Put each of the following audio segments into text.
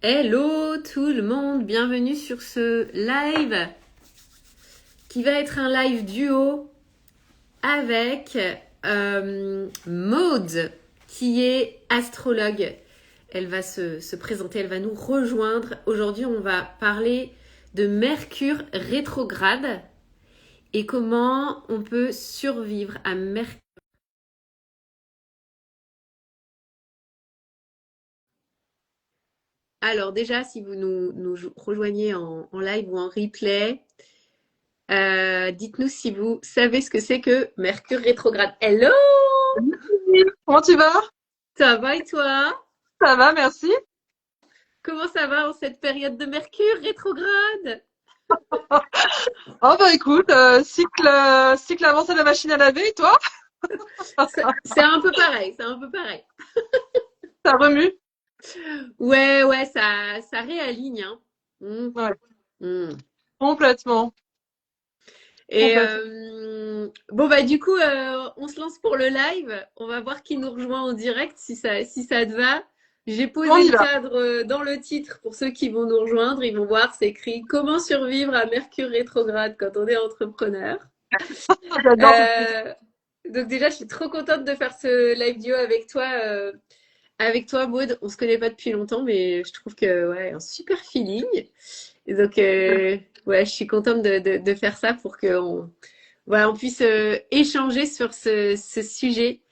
Hello tout le monde, bienvenue sur ce live qui va être un live duo avec Maude qui est astrologue. Elle va se présenter, elle va nous rejoindre. Aujourd'hui, on va parler de Mercure rétrograde et comment on peut survivre à Mercure. Alors déjà, si vous nous rejoignez en live ou en replay, dites-nous si vous savez ce que c'est que Mercure rétrograde. Hello! Salut, comment tu vas? Ça va et toi? Ça va, merci. Comment ça va en cette période de Mercure rétrograde? Oh bah écoute, cycle avancé de la machine à laver, et toi? C'est un peu pareil, c'est un peu pareil. Ça remue? Ouais, ça réaligne, hein. Mm, Ouais, mm. complètement, Et complètement. bon bah du coup, on se lance pour le live. On va voir qui nous rejoint en direct si ça te va. J'ai On posé y le va. cadre dans le titre pour ceux qui vont nous rejoindre. Ils vont voir, c'est écrit Comment survivre à Mercure rétrograde quand on est entrepreneur. J'adore ce titre. Euh, donc déjà, je suis trop contente de faire ce live duo avec toi, Maud. On se connaît pas depuis longtemps, mais je trouve que ouais, un super feeling. Et donc ouais, je suis contente de faire ça pour qu'on voilà, on puisse échanger sur ce sujet.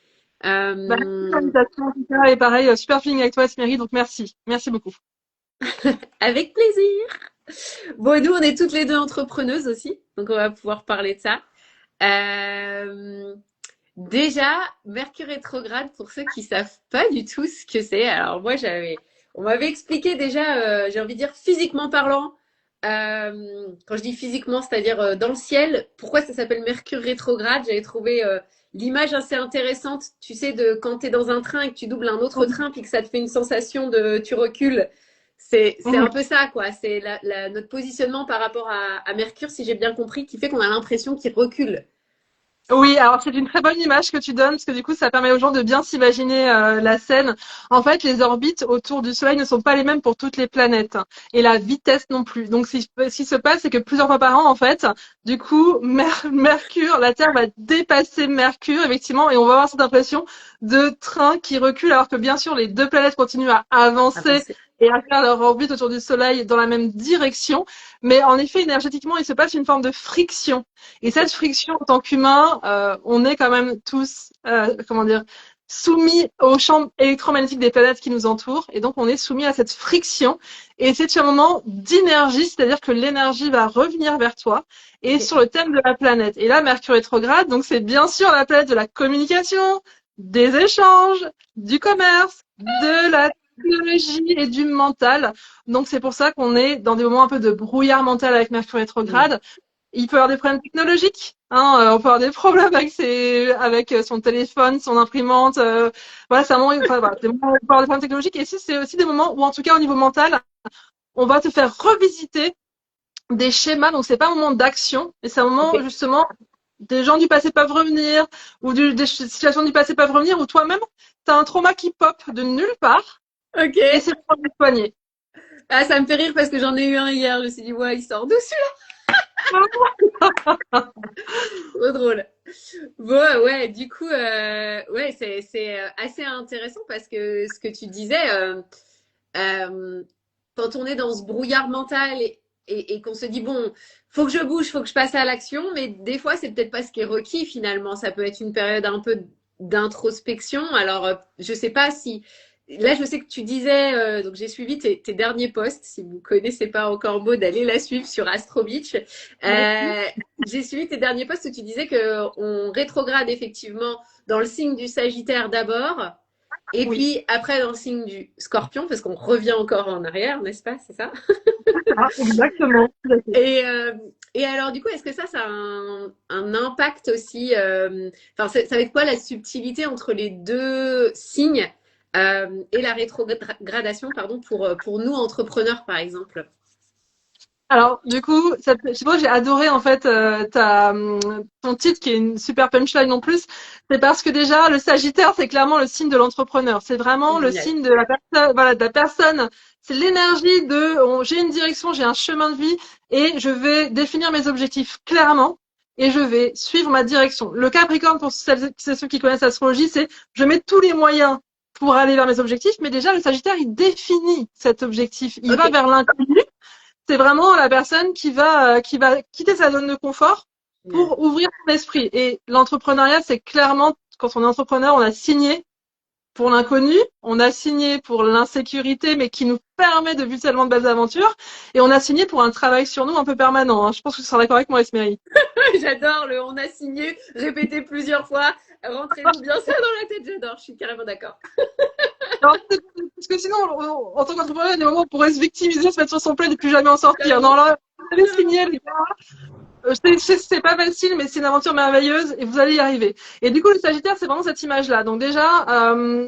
Bah, merci pour Euh, l'invitation, en tout cas, et pareil, super feeling avec toi, Esmery, donc merci. Merci beaucoup. avec plaisir. Bon, nous, on est toutes les deux entrepreneuses aussi, donc on va pouvoir parler de ça. Euh, Déjà, Mercure rétrograde, pour ceux qui savent pas du tout ce que c'est. Alors moi, on m'avait expliqué déjà, j'ai envie de dire physiquement parlant. Quand je dis physiquement, c'est-à-dire dans le ciel, pourquoi ça s'appelle Mercure rétrograde? J'avais trouvé l'image assez intéressante. Tu sais, de quand tu es dans un train et que tu doubles un autre train, puis que ça te fait une sensation de tu recules. C'est un Mhm. peu ça, quoi. C'est notre positionnement par rapport à Mercure, si j'ai bien compris, qui fait qu'on a l'impression qu'il recule. Oui, alors c'est une très bonne image que tu donnes parce que du coup ça permet aux gens de bien s'imaginer la scène. En fait, les orbites autour du Soleil ne sont pas les mêmes pour toutes les planètes et la vitesse non plus. Donc ce qui se passe, c'est que plusieurs fois par an, en fait, du coup, Mercure, la Terre va dépasser Mercure effectivement et on va avoir cette impression de train qui recule alors que bien sûr les deux planètes continuent à avancer Avancer. et à faire leur orbite autour du Soleil dans la même direction. Mais en effet, énergétiquement, il se passe une forme de friction. Et cette friction, en tant qu'humain, on est quand même tous, comment dire, soumis aux champs électromagnétiques des planètes qui nous entourent. Et donc, on est soumis à cette friction. Et c'est un moment d'énergie, c'est-à-dire que l'énergie va revenir vers toi et Ok. sur le thème de la planète. Et là, Mercure rétrograde, donc c'est bien sûr la planète de la communication, des échanges, du commerce, de la technologie et du mental. Donc, c'est pour ça qu'on est dans des moments un peu de brouillard mental avec Mercure Mm. rétrograde. Il peut avoir des problèmes technologiques, hein, on peut avoir des problèmes avec son téléphone, son imprimante. Voilà, c'est un moment, enfin, voilà, des moments où on peut avoir des problèmes technologiques. Et si c'est aussi des moments où, en tout cas, au niveau mental, on va te faire revisiter des schémas. Donc, c'est pas un moment d'action, mais c'est un Ok. moment, justement, des gens du passé peuvent revenir, ou des situations du passé peuvent revenir, ou toi-même, tu as un trauma qui pop de nulle part, Ok. et c'est pour le soigner. Ah, ça me fait rire parce que j'en ai eu un hier. Je me suis dit, ouais, il sort d'où celui-là? Trop drôle. Bon, ouais, du coup, ouais, c'est assez intéressant parce que ce que tu disais, euh, quand on est dans ce brouillard mental et qu'on se dit, bon, faut que je bouge, faut que je passe à l'action, mais des fois, c'est peut-être pas ce qui est requis finalement. Ça peut être une période un peu d'introspection. Alors, je sais pas si. Là, je sais que tu disais, donc j'ai suivi tes derniers posts. Si vous connaissez pas encore Maud, allez la suivre sur Astro Beach. Merci. Euh, j'ai suivi tes derniers posts où tu disais que on rétrograde effectivement dans le signe du Sagittaire d'abord, et Oui. puis après dans le signe du Scorpion, parce qu'on revient encore en arrière, n'est-ce pas? C'est ça? Ah, exactement. Et, euh, et alors, du coup, est-ce que ça a un impact aussi enfin, ça va être quoi la subtilité entre les deux signes et la rétrogradation, pardon, pour nous entrepreneurs, par exemple? Alors, du coup, je sais pas, j'ai adoré en fait ton titre qui est une super punchline en plus. C'est parce que déjà, le Sagittaire, c'est clairement le signe de l'entrepreneur. C'est vraiment le Génial. signe de la personne, voilà, de la personne. C'est l'énergie j'ai une direction, j'ai un chemin de vie et je vais définir mes objectifs clairement et je vais suivre ma direction. Le Capricorne, pour ceux qui connaissent l'astrologie, c'est je mets tous les moyens pour aller vers mes objectifs, mais déjà, le Sagittaire, il définit cet objectif. Il Ok. va vers l'inconnu. C'est vraiment la personne qui va quitter sa zone de confort Génial. pour ouvrir son esprit. Et l'entrepreneuriat, c'est clairement, quand on est entrepreneur, on a signé pour l'inconnu, on a signé pour l'insécurité, mais qui nous permet de vivre tellement de belles aventures, et on a signé pour un travail sur nous un peu permanent. Hein. Je pense que tu seras d'accord avec moi, Esméry. J'adore le on a signé, répété plusieurs fois. Rentrez-nous bien ça dans la tête, j'adore, je suis carrément d'accord. Alors, parce que sinon, en tant qu'entrepreneur, il y a des moments où on pourrait se victimiser, se mettre sur son plaid et plus jamais en sortir. Non, là, vous avez signé, les gars. C'est pas facile, mais c'est une aventure merveilleuse et vous allez y arriver. Et du coup, le Sagittaire, c'est vraiment cette image-là. Donc déjà,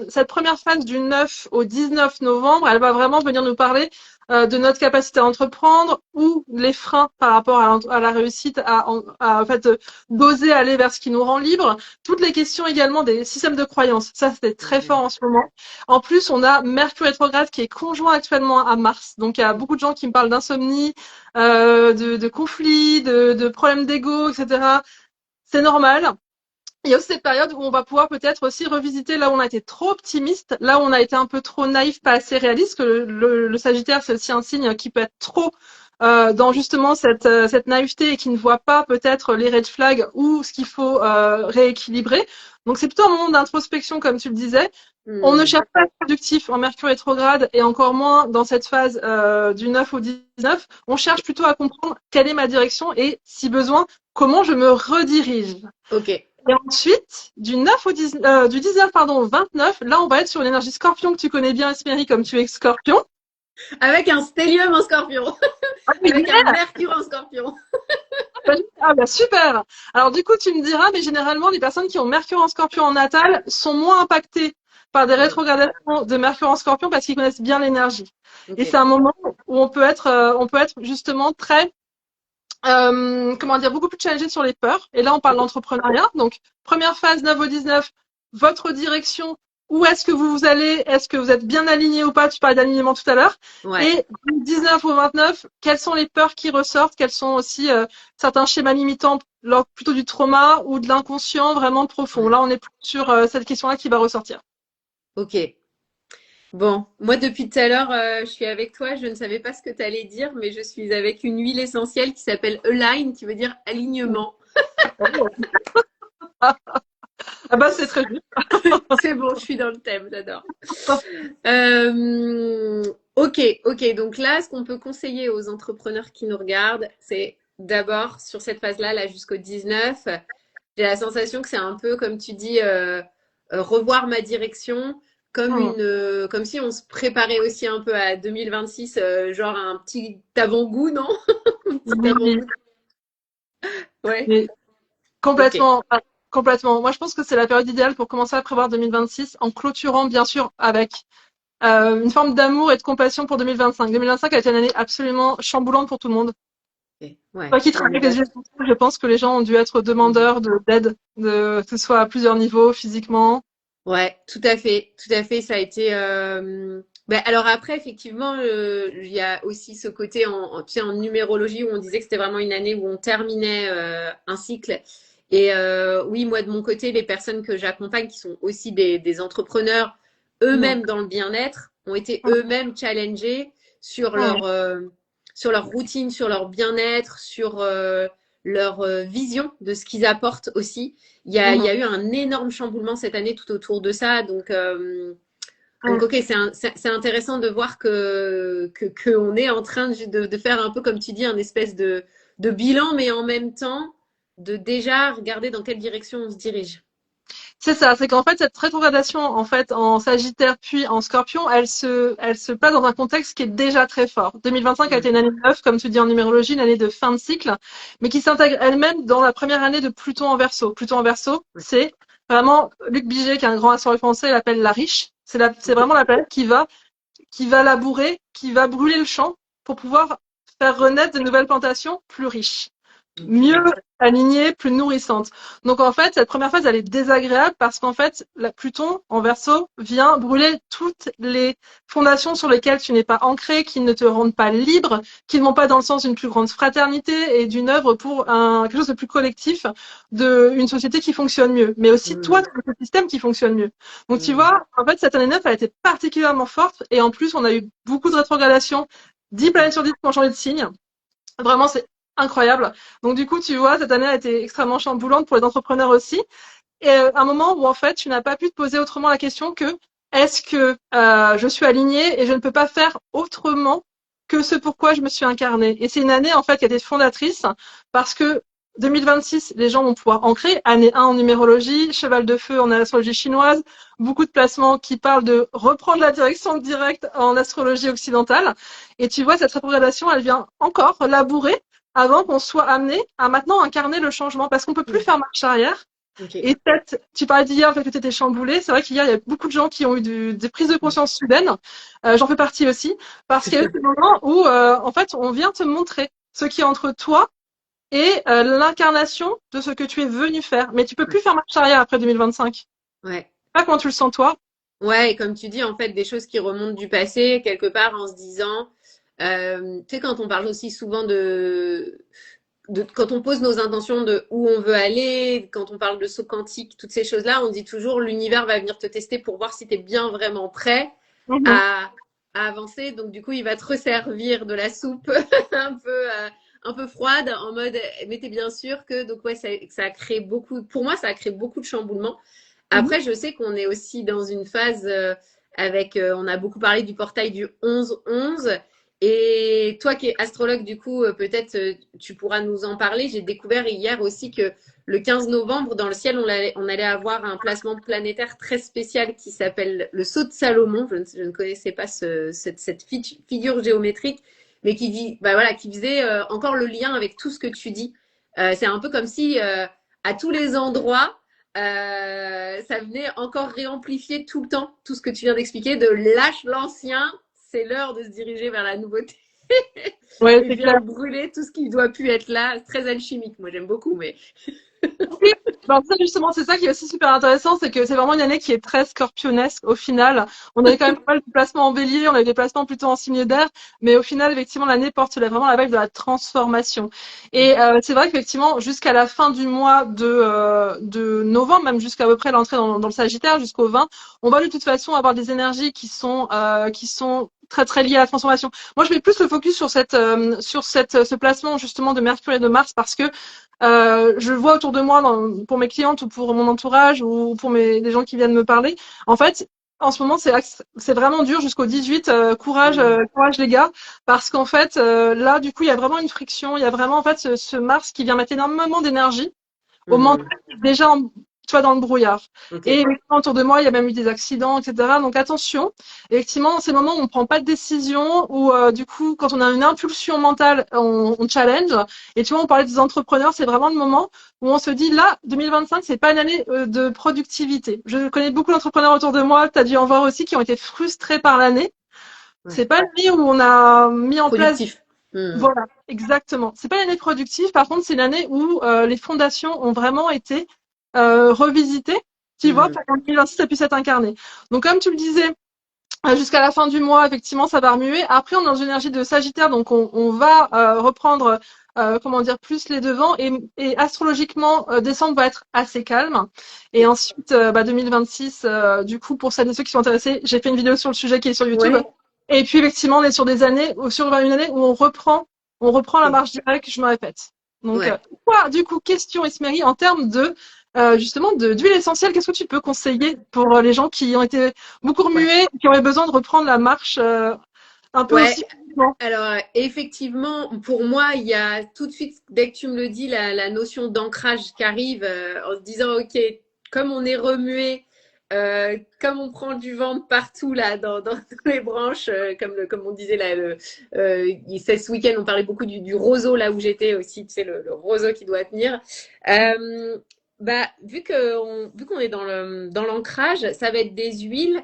cette première phase du 9 au 19 novembre, elle va vraiment venir nous parler de notre capacité à entreprendre ou les freins par rapport à la réussite, en fait d'oser aller vers ce qui nous rend libre. Toutes les questions également des systèmes de croyances. Ça, c'était très fort en ce moment. En plus, on a Mercure rétrograde qui est conjoint actuellement à Mars. Donc, il y a beaucoup de gens qui me parlent d'insomnie, de conflits, de problèmes d'ego, etc. C'est normal. Il y a aussi cette période où on va pouvoir peut-être aussi revisiter là où on a été trop optimiste, là où on a été un peu trop naïf, pas assez réaliste, que le Sagittaire, c'est aussi un signe qui peut être trop dans justement cette naïveté et qui ne voit pas peut-être les red flags ou ce qu'il faut rééquilibrer. Donc c'est plutôt un moment d'introspection, comme tu le disais. On ne Hmm. cherche pas à être productif en Mercure rétrograde et encore moins dans cette phase du 9 au 19. On cherche plutôt à comprendre quelle est ma direction et, si besoin, comment je me redirige. Ok. Et ensuite, du 19 pardon, au 29, là, on va être sur l'énergie scorpion que tu connais bien, Esméry, comme tu es scorpion. Avec un stellium en scorpion. Ah, mais Avec un mercure en scorpion. ah, bah, super. Alors, du coup, tu me diras, mais généralement, les personnes qui ont Mercure en scorpion en natal sont moins impactées par des Hmm. rétrogradations de Mercure en scorpion parce qu'ils connaissent bien l'énergie. Et c'est Ok. un moment où on peut être justement très comment dire, beaucoup plus challengé sur les peurs. Et là, on parle d'entrepreneuriat. Donc, première phase 9 au 19, votre direction. Où est-ce que vous allez? Est-ce que vous êtes bien aligné ou pas? Tu parlais d'alignement tout à l'heure. Ouais. Et du 19 au 29, quelles sont les peurs qui ressortent? Quels sont aussi certains schémas limitants, plutôt du trauma ou de l'inconscient vraiment profond? Ouais. Là, on est plus sur cette question-là qui va ressortir. Ok. Bon, moi depuis tout à l'heure, je suis avec toi. Je ne savais pas ce que tu allais dire, mais je suis avec une huile essentielle qui s'appelle Align, qui veut dire alignement. Ah bah, c'est très juste. C'est bon, je suis dans le thème, j'adore. Ok, ok. Donc là, ce qu'on peut conseiller aux entrepreneurs qui nous regardent, c'est d'abord sur cette phase-là, là jusqu'au 19, j'ai la sensation que c'est un peu comme tu dis, revoir ma direction, comme si on se préparait aussi un peu à 2026, genre un petit avant-goût, non? Un petit Oui, avant-goût. Ouais. oui. Ok. Complètement, complètement. Moi, je pense que c'est la période idéale pour commencer à prévoir 2026 en clôturant, bien sûr, avec une forme d'amour et de compassion pour 2025. 2025 a été une année absolument chamboulante pour tout le monde. Ok. Ouais. Toi qui On travailles est avec les d'accord. yeux, je pense que les gens ont dû être demandeurs d'aide, que ce soit à plusieurs niveaux, physiquement. Ouais, tout à fait, tout à fait. Ça a été. Ben, alors après, effectivement, il y a aussi ce côté tu sais, en numérologie où on disait que c'était vraiment une année où on terminait un cycle. Et oui, moi de mon côté, les personnes que j'accompagne, qui sont aussi des entrepreneurs Mm. eux-mêmes dans le bien-être, ont été eux-mêmes challengés Mm. sur leur routine, sur leur bien-être, sur leur vision de ce qu'ils apportent aussi. Il y Mm. a eu un énorme chamboulement cette année tout autour de ça. Donc Mm. ok, c'est intéressant de voir que on est en train de faire un peu, comme tu dis, un espèce de bilan, mais en même temps, de déjà regarder dans quelle direction on se dirige. C'est ça, c'est qu'en fait, cette rétrogradation, en fait, en Sagittaire puis en Scorpion, elle se place dans un contexte qui est déjà très fort. 2025 a Mm. été une année neuve, comme tu dis en numérologie, une année de fin de cycle, mais qui s'intègre elle-même dans la première année de Pluton en Verseau. Pluton en Verseau, Ouais. c'est vraiment, Luc Biget, qui est un grand assureur français, l'appelle la riche. C'est Ok. vraiment la planète qui va labourer, qui va brûler le champ pour pouvoir faire renaître de nouvelles plantations plus riches, Ok. mieux alignées, plus nourrissantes. Donc en fait, cette première phase, elle est désagréable parce qu'en fait, Pluton en Verseau vient brûler toutes les fondations sur lesquelles tu n'es pas ancré, qui ne te rendent pas libre, qui ne vont pas dans le sens d'une plus grande fraternité et d'une œuvre pour quelque chose de plus collectif, d'une société qui fonctionne mieux, mais aussi toi, Hmm. ton écosystème qui fonctionne mieux. Donc tu Hmm. vois, en fait, cette année 9, elle a été particulièrement forte et en plus, on a eu beaucoup de rétrogradation, 10 planètes sur 10 qui ont changé de signe. Vraiment, c'est incroyable. Donc du coup, tu vois, cette année a été extrêmement chamboulante pour les entrepreneurs aussi. Et un moment où en fait, tu n'as pas pu te poser autrement la question que est-ce que je suis alignée et je ne peux pas faire autrement que ce pourquoi je me suis incarnée. Et c'est une année en fait qui a été fondatrice parce que 2026, les gens vont pouvoir ancrer. Année 1 en numérologie, cheval de feu en astrologie chinoise, beaucoup de placements qui parlent de reprendre la direction directe en astrologie occidentale. Et tu vois, cette rétrogradation, elle vient encore labourer avant qu'on soit amené à maintenant incarner le changement parce qu'on peut plus Hmm. faire marche arrière. Ok. Et peut-être, tu parlais d'hier, le fait que tu étais chamboulé. C'est vrai qu'hier, il y a beaucoup de gens qui ont eu des prises de conscience soudaines. J'en fais partie aussi. Parce qu'il y a eu ce moment où, en fait, on vient te montrer ce qui est entre toi et l'incarnation de ce que tu es venu faire. Mais tu peux plus faire marche arrière après 2025. Je sais Ouais. pas comment tu le sens, toi. Ouais, et comme tu dis, en fait, des choses qui remontent du passé, quelque part, en se disant, tu sais, quand on parle aussi souvent quand on pose nos intentions de où on veut aller, quand on parle de saut quantique, toutes ces choses-là, on dit toujours l'univers va venir te tester pour voir si tu es bien vraiment prêt Mhm. à, à avancer. Donc, du coup, il va te resservir de la soupe un peu froide en mode, mais t'es bien sûr que, donc, ouais, ça a créé beaucoup, pour moi, ça a créé beaucoup de chamboulements. Mhm. Après, je sais qu'on est aussi dans une phase on a beaucoup parlé du portail du 11-11. Et toi qui es astrologue, du coup, peut-être tu pourras nous en parler. J'ai découvert hier aussi que le 15 novembre, dans le ciel, on allait avoir un placement planétaire très spécial qui s'appelle le saut de Salomon. Je ne connaissais pas cette figure géométrique, mais bah voilà, qui faisait encore le lien avec tout ce que tu dis. C'est un peu comme si à tous les endroits, ça venait encore réamplifier tout le temps tout ce que tu viens d'expliquer, de lâche l'ancien, c'est l'heure de se diriger vers la nouveauté Ouais, et c'est clair. viens brûler tout ce qui doit plus être là. C'est très alchimique, moi j'aime beaucoup, mais Oui, ben ça justement, c'est ça qui est aussi super intéressant, c'est que c'est vraiment une année qui est très scorpionesque au final. On avait quand même pas mal de placements en bélier, on avait des placements plutôt en signe d'air, mais au final, effectivement, l'année porte vraiment la vibe de la transformation. Et c'est vrai qu'effectivement, jusqu'à la fin du mois de novembre, même jusqu'à peu près l'entrée dans le Sagittaire, jusqu'au 20, on va de toute façon avoir des énergies qui sont très très liées à la transformation. Moi, je mets plus le focus sur ce placement justement de Mercure et de Mars parce que je vois autour de moi, pour mes clientes ou pour mon entourage ou pour les gens qui viennent me parler, en fait, en ce moment, c'est vraiment dur jusqu'au 18. Courage, courage les gars, parce qu'en fait, là, du coup, il y a vraiment une friction. Il y a vraiment en fait ce Mars qui vient mettre énormément d'énergie au mental déjà tu vois, dans le brouillard. ok. Et effectivement, autour de moi, il y a même eu des accidents, etc. Donc attention. Effectivement, c'est le moment où on ne prend pas de décision, où du coup, quand on a une impulsion mentale, on challenge. Et tu vois, on parlait des entrepreneurs, c'est vraiment le moment où on se dit, là, 2025, c'est pas une année de productivité. Je connais beaucoup d'entrepreneurs autour de moi, tu as dû en voir aussi, qui ont été frustrés par l'année. C'est Ouais. pas l'année où on a mis en place. Productif. Hmm. Voilà, exactement. C'est pas l'année productive, par contre, c'est l'année où les fondations ont vraiment été revisitées, tu vois, Hmm. pour que 2026 ça puisse être incarné. Donc, comme tu le disais, jusqu'à la fin du mois, effectivement, ça va remuer. Après, on est dans une énergie de Sagittaire, donc on va reprendre, comment dire, plus les devants. Et astrologiquement, décembre va être assez calme. Et ensuite, 2026, du coup, pour celles et ceux qui sont intéressés, j'ai fait une vidéo sur le sujet qui est sur YouTube. Ouais. Et puis, effectivement, on est sur des années, sur une année où on reprend la Ok. marche directe, je me répète. Donc, Ouais. toi, du coup, question, Esmeri, en termes de, justement, d'huile essentielle, qu'est-ce que tu peux conseiller pour les gens qui ont été beaucoup Ouais. remués, qui auraient besoin de reprendre la marche un peu Ouais. aussi facilement? Alors, effectivement, pour moi, il y a tout de suite, dès que tu me le dis, la notion d'ancrage qui arrive en se disant, OK, comme on est remué, comme on prend du vent partout là, dans les branches, comme on disait là, ce week-end, on parlait beaucoup du roseau là où j'étais aussi, tu sais, le roseau qui doit tenir. Bah, vu qu'on est dans l'ancrage, ça va être des huiles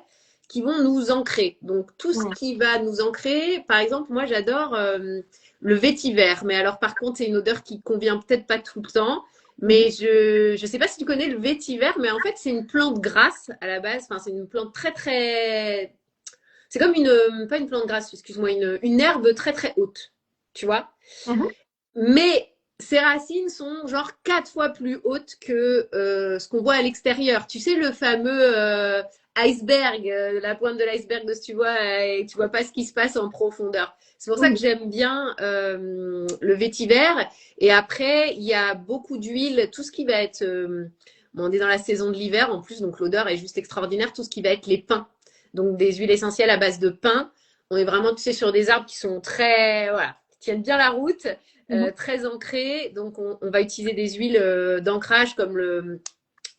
qui vont nous ancrer. Donc tout ce Ouais. qui va nous ancrer, par exemple, moi j'adore le vétiver, mais alors par contre c'est une odeur qui convient peut-être pas tout le temps. Mais je sais pas si tu connais le vétiver, mais en fait c'est une plante grasse à la base. Enfin c'est une plante très très, c'est comme une, pas une plante grasse, excuse-moi, une herbe très très haute, tu vois. Mhm. Mais ses racines sont genre 4 fois plus hautes que ce qu'on voit à l'extérieur. Tu sais, le fameux iceberg, la pointe de l'iceberg de ce tu vois, et tu vois pas ce qui se passe en profondeur. C'est pour ça que Oui. j'aime bien le vétiver. Et après, il y a beaucoup d'huile, tout ce qui va être... bon, on est dans la saison de l'hiver en plus, donc l'odeur est juste extraordinaire. Tout ce qui va être les pins, donc des huiles essentielles à base de pin. On est vraiment, tu sais, sur des arbres qui sont très... Voilà, qui tiennent bien la route, Mhm. très ancré. Donc, on va utiliser des huiles d'ancrage comme le.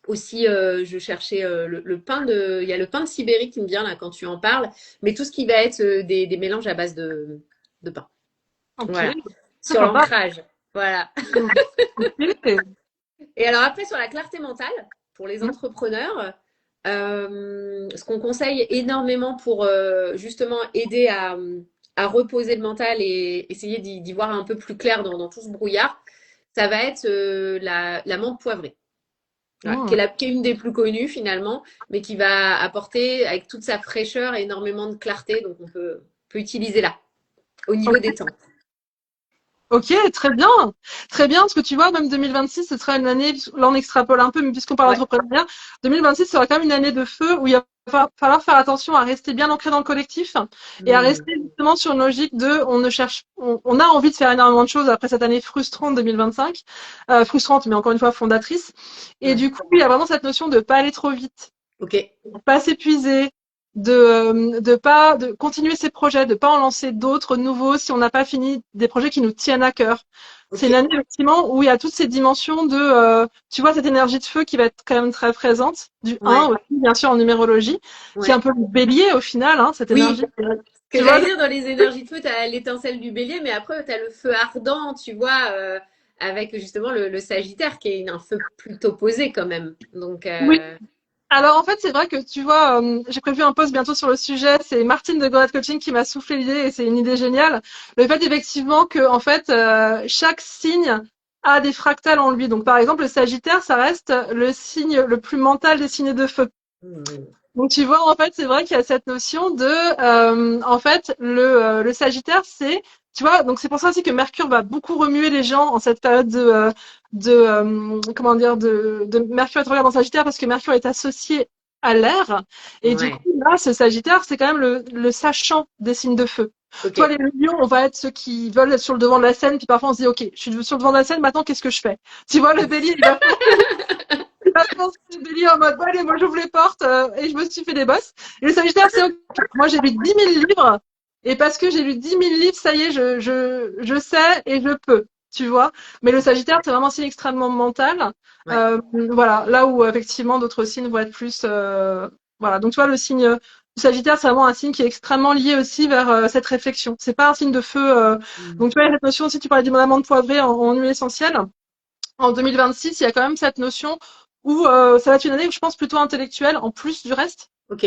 Aussi, je cherchais le pain de. Il y a le pain de Sibérie qui me vient là quand tu en parles, mais tout ce qui va être des mélanges à base de pain. Ok, Voilà. c'est Sur sympa. l'ancrage. Voilà. Mhm. Ok. Et alors, après, sur la clarté mentale, pour les Mhm. entrepreneurs, ce qu'on conseille énormément pour justement aider à reposer le mental et essayer d'y voir un peu plus clair dans tout ce brouillard, ça va être la menthe poivrée. Voilà, Mhm. qui est une des plus connues finalement, mais qui va apporter avec toute sa fraîcheur énormément de clarté. Donc on peut utiliser là, au niveau des temps. Ok, très bien. Très bien, parce que tu vois, même 2026, ce sera une année, là on extrapole un peu, mais puisqu'on parle Ouais. d'entrepreneuriat, 2026 sera quand même une année de feu où il va falloir faire attention à rester bien ancré dans le collectif et à Hmm. rester justement sur une logique de, on a envie de faire énormément de choses après cette année frustrante 2025, frustrante, mais encore une fois fondatrice. Et Ouais. du coup, il y a vraiment cette notion de pas aller trop vite, Ok. de pas s'épuiser, de pas de continuer ses projets, de pas en lancer d'autres nouveaux si on n'a pas fini des projets qui nous tiennent à cœur. Ok. C'est une année effectivement où il y a toutes ces dimensions de tu vois cette énergie de feu qui va être quand même très présente du un Ouais. aussi bien sûr en numérologie qui est un Ouais. peu le bélier au final hein, cette énergie Oui. Ce que tu vois j'allais dire dans les énergies de feu, tu as l'étincelle du bélier, mais après, tu as le feu ardent, tu vois, avec justement le Sagittaire, qui est un feu plutôt posé quand même. Donc, oui. Alors en fait, c'est vrai que tu vois, j'ai prévu un post bientôt sur le sujet. C'est Martine de Gorette Coaching qui m'a soufflé l'idée et c'est une idée géniale. Le fait effectivement que en fait chaque signe a des fractales en lui. Donc par exemple, le Sagittaire, ça reste le signe le plus mental des signes de feu. hmm, Donc tu vois, en fait, c'est vrai qu'il y a cette notion de, en fait, le Sagittaire, c'est, tu vois, donc c'est pour ça aussi que Mercure va beaucoup remuer les gens en cette période comment dire, de Mercure rétrograde en Sagittaire parce que Mercure est associé à l'air et du coup ouais. là, ce Sagittaire, c'est quand même le sachant des signes de feu. Ok. Toi, les lions, on va être ceux qui veulent être sur le devant de la scène, puis parfois on se dit, ok, je suis sur le devant de la scène, maintenant qu'est-ce que je fais? Tu vois, le bélier, je pense que c'est le délire en mode, bon, allez, moi j'ouvre les portes et je me suis fait des bosses. Et le Sagittaire, c'est ok. Moi j'ai lu 10 000 livres et parce que j'ai lu 10 000 livres, ça y est, je sais et je peux, tu vois. Mais le Sagittaire, c'est vraiment un signe extrêmement mental. Ouais. Voilà, là où effectivement d'autres signes vont être plus. Voilà, donc tu vois, le signe du Sagittaire, c'est vraiment un signe qui est extrêmement lié aussi vers cette réflexion. C'est pas un signe de feu. Hmm. Donc tu vois, il y a cette notion aussi, tu parlais du amande poivrée en huile essentielle en 2026, il y a quand même cette notion où ça va être une année, je pense, plutôt intellectuelle, en plus du reste, Ok.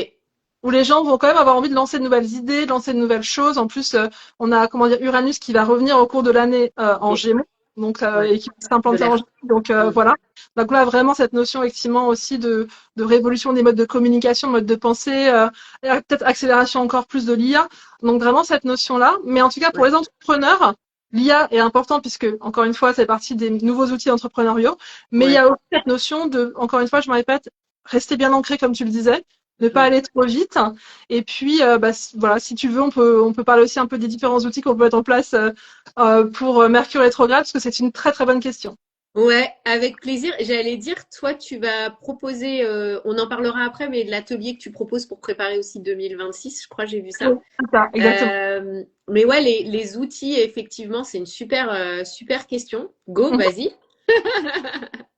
où les gens vont quand même avoir envie de lancer de nouvelles idées, de lancer de nouvelles choses. En plus, on a, comment dire, Uranus qui va revenir au cours de l'année en Ok. Gémeaux, donc Ouais. et qui va De s'implanter en l'air. Gémeaux. Donc Hmm. voilà. Donc là, vraiment cette notion effectivement aussi de révolution des modes de communication, modes de pensée, et peut-être accélération encore plus de l'IA. Donc vraiment cette notion-là. Mais en tout cas, pour Ouais. les entrepreneurs, l'IA est important puisque, encore une fois, c'est partie des nouveaux outils entrepreneuriaux. Mais il y Ouais. a aussi cette notion de, encore une fois, je me répète, rester bien ancré, comme tu le disais, ne pas Hmm. aller trop vite. Et puis, bah, voilà, si tu veux, on peut parler aussi un peu des différents outils qu'on peut mettre en place pour Mercure rétrograde, parce que c'est une très très bonne question. Ouais, avec plaisir. J'allais dire, toi, tu vas proposer, on en parlera après, mais de l'atelier que tu proposes pour préparer aussi 2026, je crois, j'ai vu Oui, ça. c'est ça, exactement. Mais ouais, les outils, effectivement, c'est une super, super question. Go, vas-y.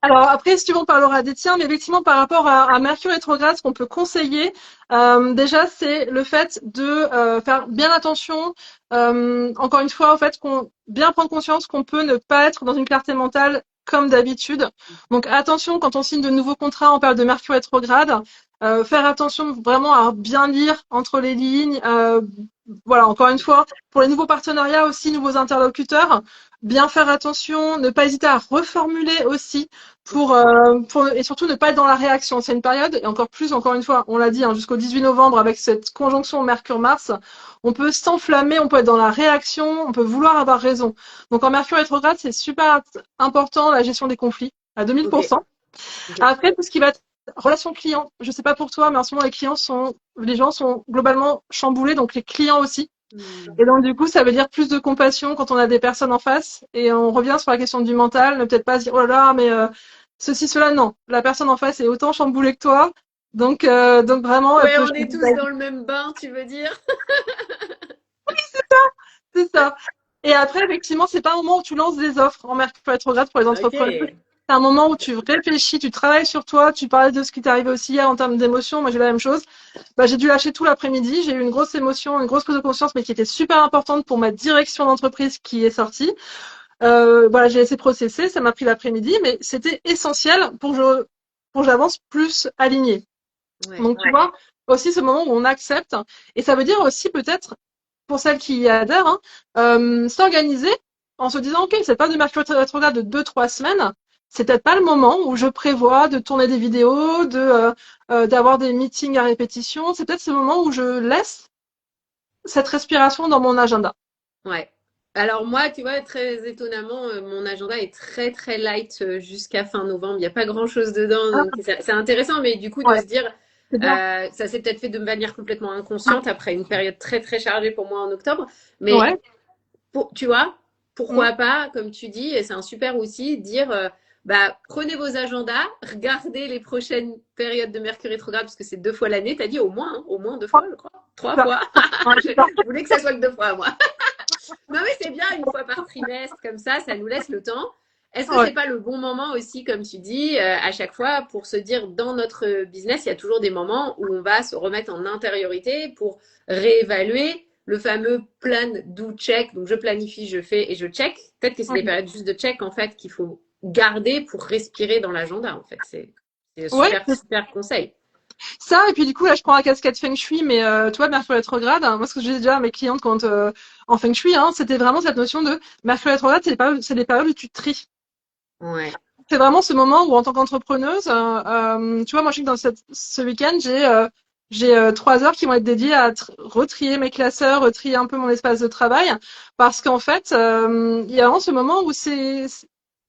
Alors après, si tu veux, on parlera des tiens, mais effectivement, par rapport à Mercure rétrograde, ce qu'on peut conseiller, déjà, c'est le fait de faire bien attention, encore une fois, au fait qu'on bien prendre conscience qu'on peut ne pas être dans une clarté mentale comme d'habitude. Donc attention, quand on signe de nouveaux contrats en période de Mercure rétrograde, Faire attention vraiment à bien lire entre les lignes. Voilà, encore une fois, pour les nouveaux partenariats aussi, nouveaux interlocuteurs, bien faire attention, ne pas hésiter à reformuler aussi et surtout ne pas être dans la réaction. C'est une période, et encore plus, encore une fois, on l'a dit, hein, jusqu'au 18 novembre avec cette conjonction Mercure-Mars, on peut s'enflammer, on peut être dans la réaction, on peut vouloir avoir raison. Donc en Mercure rétrograde, c'est super important la gestion des conflits à Ok, 2000%. ok. Après, tout ce qui va être relation client, je sais pas pour toi, mais en ce moment, les gens sont globalement chamboulés, donc les clients aussi. Hmm. Et donc, du coup, ça veut dire plus de compassion quand on a des personnes en face. Et on revient sur la question du mental, ne peut-être pas se dire, oh là là, mais ceci, cela, non. La personne en face est autant chamboulée que toi. Donc vraiment, elle Ouais, peut on est tous chambouler. dans le même bain, tu veux dire? C'est ça. Et après, effectivement, c'est pas un moment où tu lances des offres en Mercure rétrograde pour les Ok. entrepreneurs. C'est un moment où tu réfléchis, tu travailles sur toi, tu parlais de ce qui t'est arrivé aussi hier en termes d'émotions. Moi, j'ai la même chose. Bah, j'ai dû lâcher tout l'après-midi. J'ai eu une grosse émotion, une grosse prise de conscience, mais qui était super importante pour ma direction d'entreprise qui est sortie. Voilà, j'ai laissé processer. Ça m'a pris l'après-midi, mais c'était essentiel pour que j'avance plus alignée. Ouais. Donc, tu vois, aussi ce moment où on accepte. Et ça veut dire aussi peut-être pour celles qui y adhèrent, hein, s'organiser en se disant, OK, c'est pas de Mercure rétrograde de 2, 3 semaines. C'est peut-être pas le moment où je prévois de tourner des vidéos, d'avoir des meetings à répétition. C'est peut-être ce moment où je laisse cette respiration dans mon agenda. Ouais. Alors moi, tu vois, très étonnamment, mon agenda est très très light jusqu'à fin novembre. Il n'y a pas grand-chose dedans, Ah, donc c'est intéressant, mais du coup de ouais, se dire, c'est bien. ça s'est peut-être fait de manière complètement inconsciente après une période très très chargée pour moi en octobre. Mais Ouais. tu vois, Mm. pourquoi pas, comme tu dis, et c'est un super outil, dire, bah, prenez vos agendas, regardez les prochaines périodes de Mercure rétrograde, parce que c'est 2 fois l'année, t'as dit au moins 2 fois, je crois. Trois Ça. fois. Ouais, je, c'est ça. je voulais que ça soit que 2 fois, moi. Non, mais c'est bien, une fois par trimestre, comme ça nous laisse le temps. Est-ce que Ouais. c'est pas le bon moment aussi, comme tu dis, à chaque fois, pour se dire, dans notre business, il y a toujours des moments où on va se remettre en intériorité pour réévaluer le fameux plan, do, check. Donc, je planifie, je fais et je check. Peut-être que c'est des Mm. périodes juste de check, en fait, qu'il faut garder pour respirer dans l'agenda, en fait. C'est un Ouais, super, super conseil. ça, et puis du coup, là, je prends la casquette Feng Shui, mais tu vois, Mercure rétrograde, hein, moi, ce que je dis déjà à mes clientes en Feng Shui, hein, c'était vraiment cette notion de Mercure rétrograde, c'est les périodes où tu tries. Ouais. C'est vraiment ce moment où, en tant qu'entrepreneuse, tu vois, moi, je sais que ce week-end, j'ai 3 heures qui vont être dédiées à retrier mes classeurs, retrier un peu mon espace de travail, parce qu'en fait, il y a vraiment ce moment où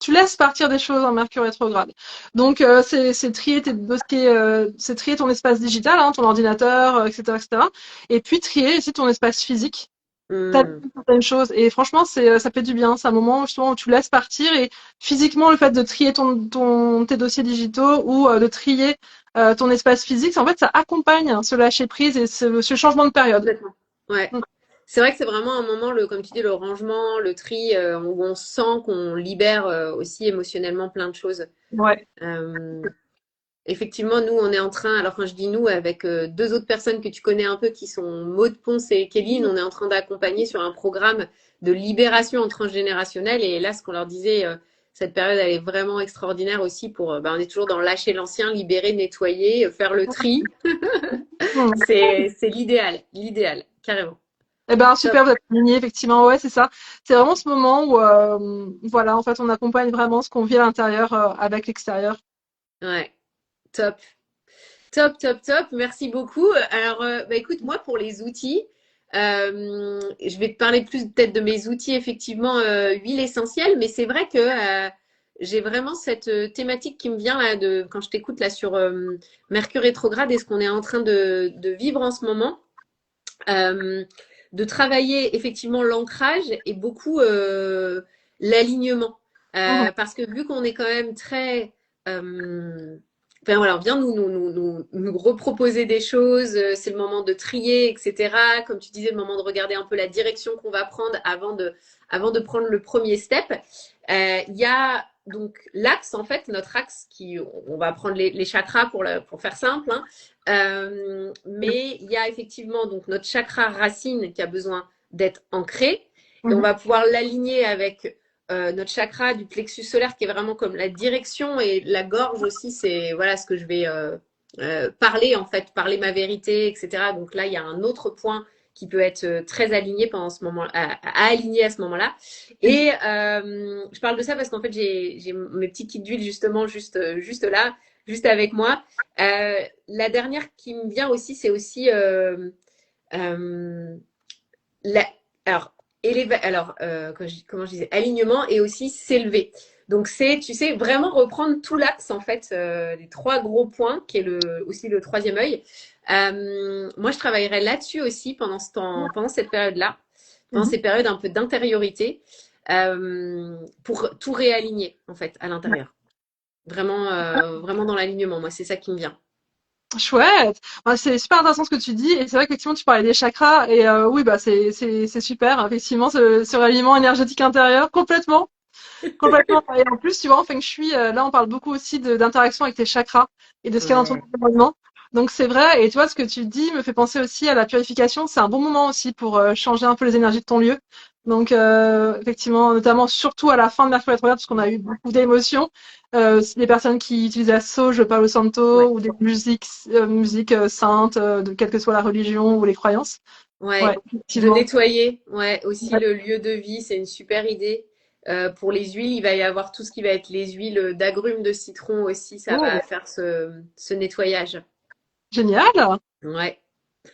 tu laisses partir des choses en Mercure rétrograde. Donc, c'est trier tes dossiers, c'est trier ton espace digital, hein, ton ordinateur, etc., etc. Et puis trier aussi ton espace physique. Hmm. Certaines choses. Et franchement, ça fait du bien. C'est un moment justement où tu laisses partir et physiquement, le fait de trier tes dossiers digitaux ou de trier ton espace physique, en fait, ça accompagne ce lâcher prise et ce changement de période. Complètement. Ouais. Donc, C'est vrai que c'est vraiment un moment, comme tu dis, le rangement, le tri, où on sent qu'on libère aussi émotionnellement plein de choses. ouais. Euh, Effectivement, nous, on est en train, alors quand je dis nous, avec 2 autres personnes que tu connais un peu, qui sont Maud Ponce et Kéline, on est en train d'accompagner sur un programme de libération transgénérationnelle. Et là, ce qu'on leur disait, cette période, elle est vraiment extraordinaire aussi pour, bah, on est toujours dans lâcher l'ancien, libérer, nettoyer, faire le tri. Hmm. C'est l'idéal, l'idéal, carrément. Eh ben, Top. super, vous êtes alignés, effectivement. Ouais, c'est ça. C'est vraiment ce moment où, voilà, en fait, on accompagne vraiment ce qu'on vit à l'intérieur avec l'extérieur. Ouais, top. Top, top, top. Merci beaucoup. Alors, bah, écoute, moi, pour les outils, je vais te parler plus peut-être de mes outils, effectivement, huile essentielle, mais c'est vrai que j'ai vraiment cette thématique qui me vient là quand je t'écoute là sur Mercure rétrograde et ce qu'on est en train de vivre en ce moment. Euh, de travailler effectivement l'ancrage et beaucoup l'alignement. Mhm. Parce que vu qu'on est quand même très... enfin voilà, on vient nous reproposer des choses, c'est le moment de trier, etc. Comme tu disais, le moment de regarder un peu la direction qu'on va prendre avant de prendre le premier step. Il y a donc l'axe, en fait, notre axe, on va prendre les chakras pour faire simple, hein. Mais il y a effectivement donc notre chakra racine qui a besoin d'être ancré et on Mhm. va pouvoir l'aligner avec notre chakra du plexus solaire qui est vraiment comme la direction et la gorge aussi, c'est voilà ce que je vais parler en fait, parler ma vérité, etc. Donc là, il y a un autre point qui peut être très aligné pendant ce moment, à aligner à ce moment-là. Et je parle de ça parce qu'en fait, j'ai mes petits kits d'huile justement juste là, juste avec moi. La dernière qui me vient aussi, c'est aussi euh, la, alors, comment je disais, alignement et aussi s'élever. Donc c'est, tu sais, vraiment reprendre tout l'axe en fait, les trois gros points, qui est aussi le troisième œil. Moi, je travaillerai là-dessus aussi pendant cette période-là, pendant Mhm. ces périodes un peu d'intériorité, pour tout réaligner en fait à l'intérieur. Vraiment dans l'alignement. Moi, c'est ça qui me vient. Chouette. Bah, c'est super intéressant ce que tu dis et c'est vrai qu'effectivement tu parlais des chakras et oui bah c'est super effectivement ce ralliement énergétique intérieur complètement. Complètement. Et en plus, tu vois, en Feng Shui, là, on parle beaucoup aussi d'interaction avec tes chakras et de ce qu'il y a dans ton Ouais. environnement. Donc, c'est vrai. Et tu vois, ce que tu dis me fait penser aussi à la purification. C'est un bon moment aussi pour changer un peu les énergies de ton lieu. Donc, effectivement, notamment, surtout à la fin de Mercredi rétrograde, parce qu'on a eu beaucoup d'émotions. Les personnes qui utilisent la sauge, le Palo Santo Ouais. ou des musiques saintes, de quelle que soit la religion ou les croyances. Ouais, Ouais, de effectivement. nettoyer, ouais, aussi Ouais. le lieu de vie, c'est une super idée. Pour les huiles, il va y avoir tout ce qui va être les huiles d'agrumes, de citron aussi, ça va Oh, faire ce nettoyage. génial. Ouais.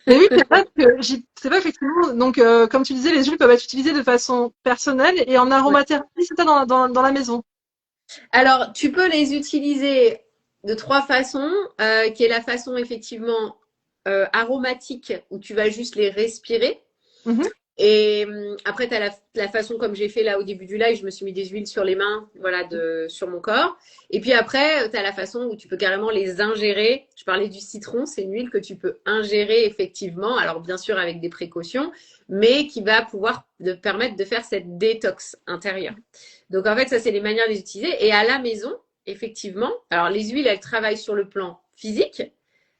Mais oui, c'est vrai effectivement. Donc, comme tu disais, les huiles peuvent être utilisées de façon personnelle et en Ouais. aromathérapie, c'est ça dans la maison. Alors, tu peux les utiliser de trois façons, qui est la façon effectivement aromatique où tu vas juste les respirer. Mhm. Et après, tu as la façon comme j'ai fait là au début du live, je me suis mis des huiles sur les mains, voilà, sur mon corps. Et puis après, tu as la façon où tu peux carrément les ingérer. Je parlais du citron, c'est une huile que tu peux ingérer effectivement, alors bien sûr avec des précautions, mais qui va pouvoir te permettre de faire cette détox intérieure. Donc en fait, ça, c'est les manières de les utiliser. Et à la maison, effectivement, alors les huiles, elles travaillent sur le plan physique,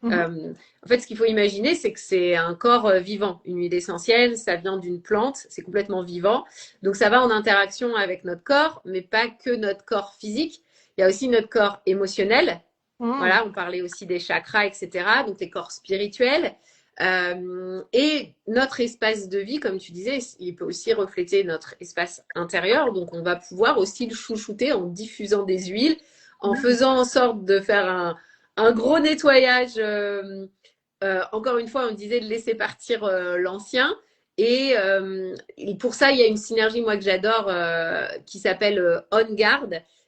Mhm. en fait, ce qu'il faut imaginer, c'est que c'est un corps vivant. Une huile essentielle, ça vient d'une plante, c'est complètement vivant. Donc, ça va en interaction avec notre corps, mais pas que notre corps physique. Il y a aussi notre corps émotionnel. Mhm. Voilà, on parlait aussi des chakras, etc. Donc, les corps spirituels. Et notre espace de vie, comme tu disais, il peut aussi refléter notre espace intérieur. Donc, on va pouvoir aussi le chouchouter en diffusant des huiles, en faisant en sorte de faire un gros nettoyage. Encore une fois, on disait de laisser partir l'ancien. Et pour ça, il y a une synergie, moi, que j'adore, qui s'appelle On Guard,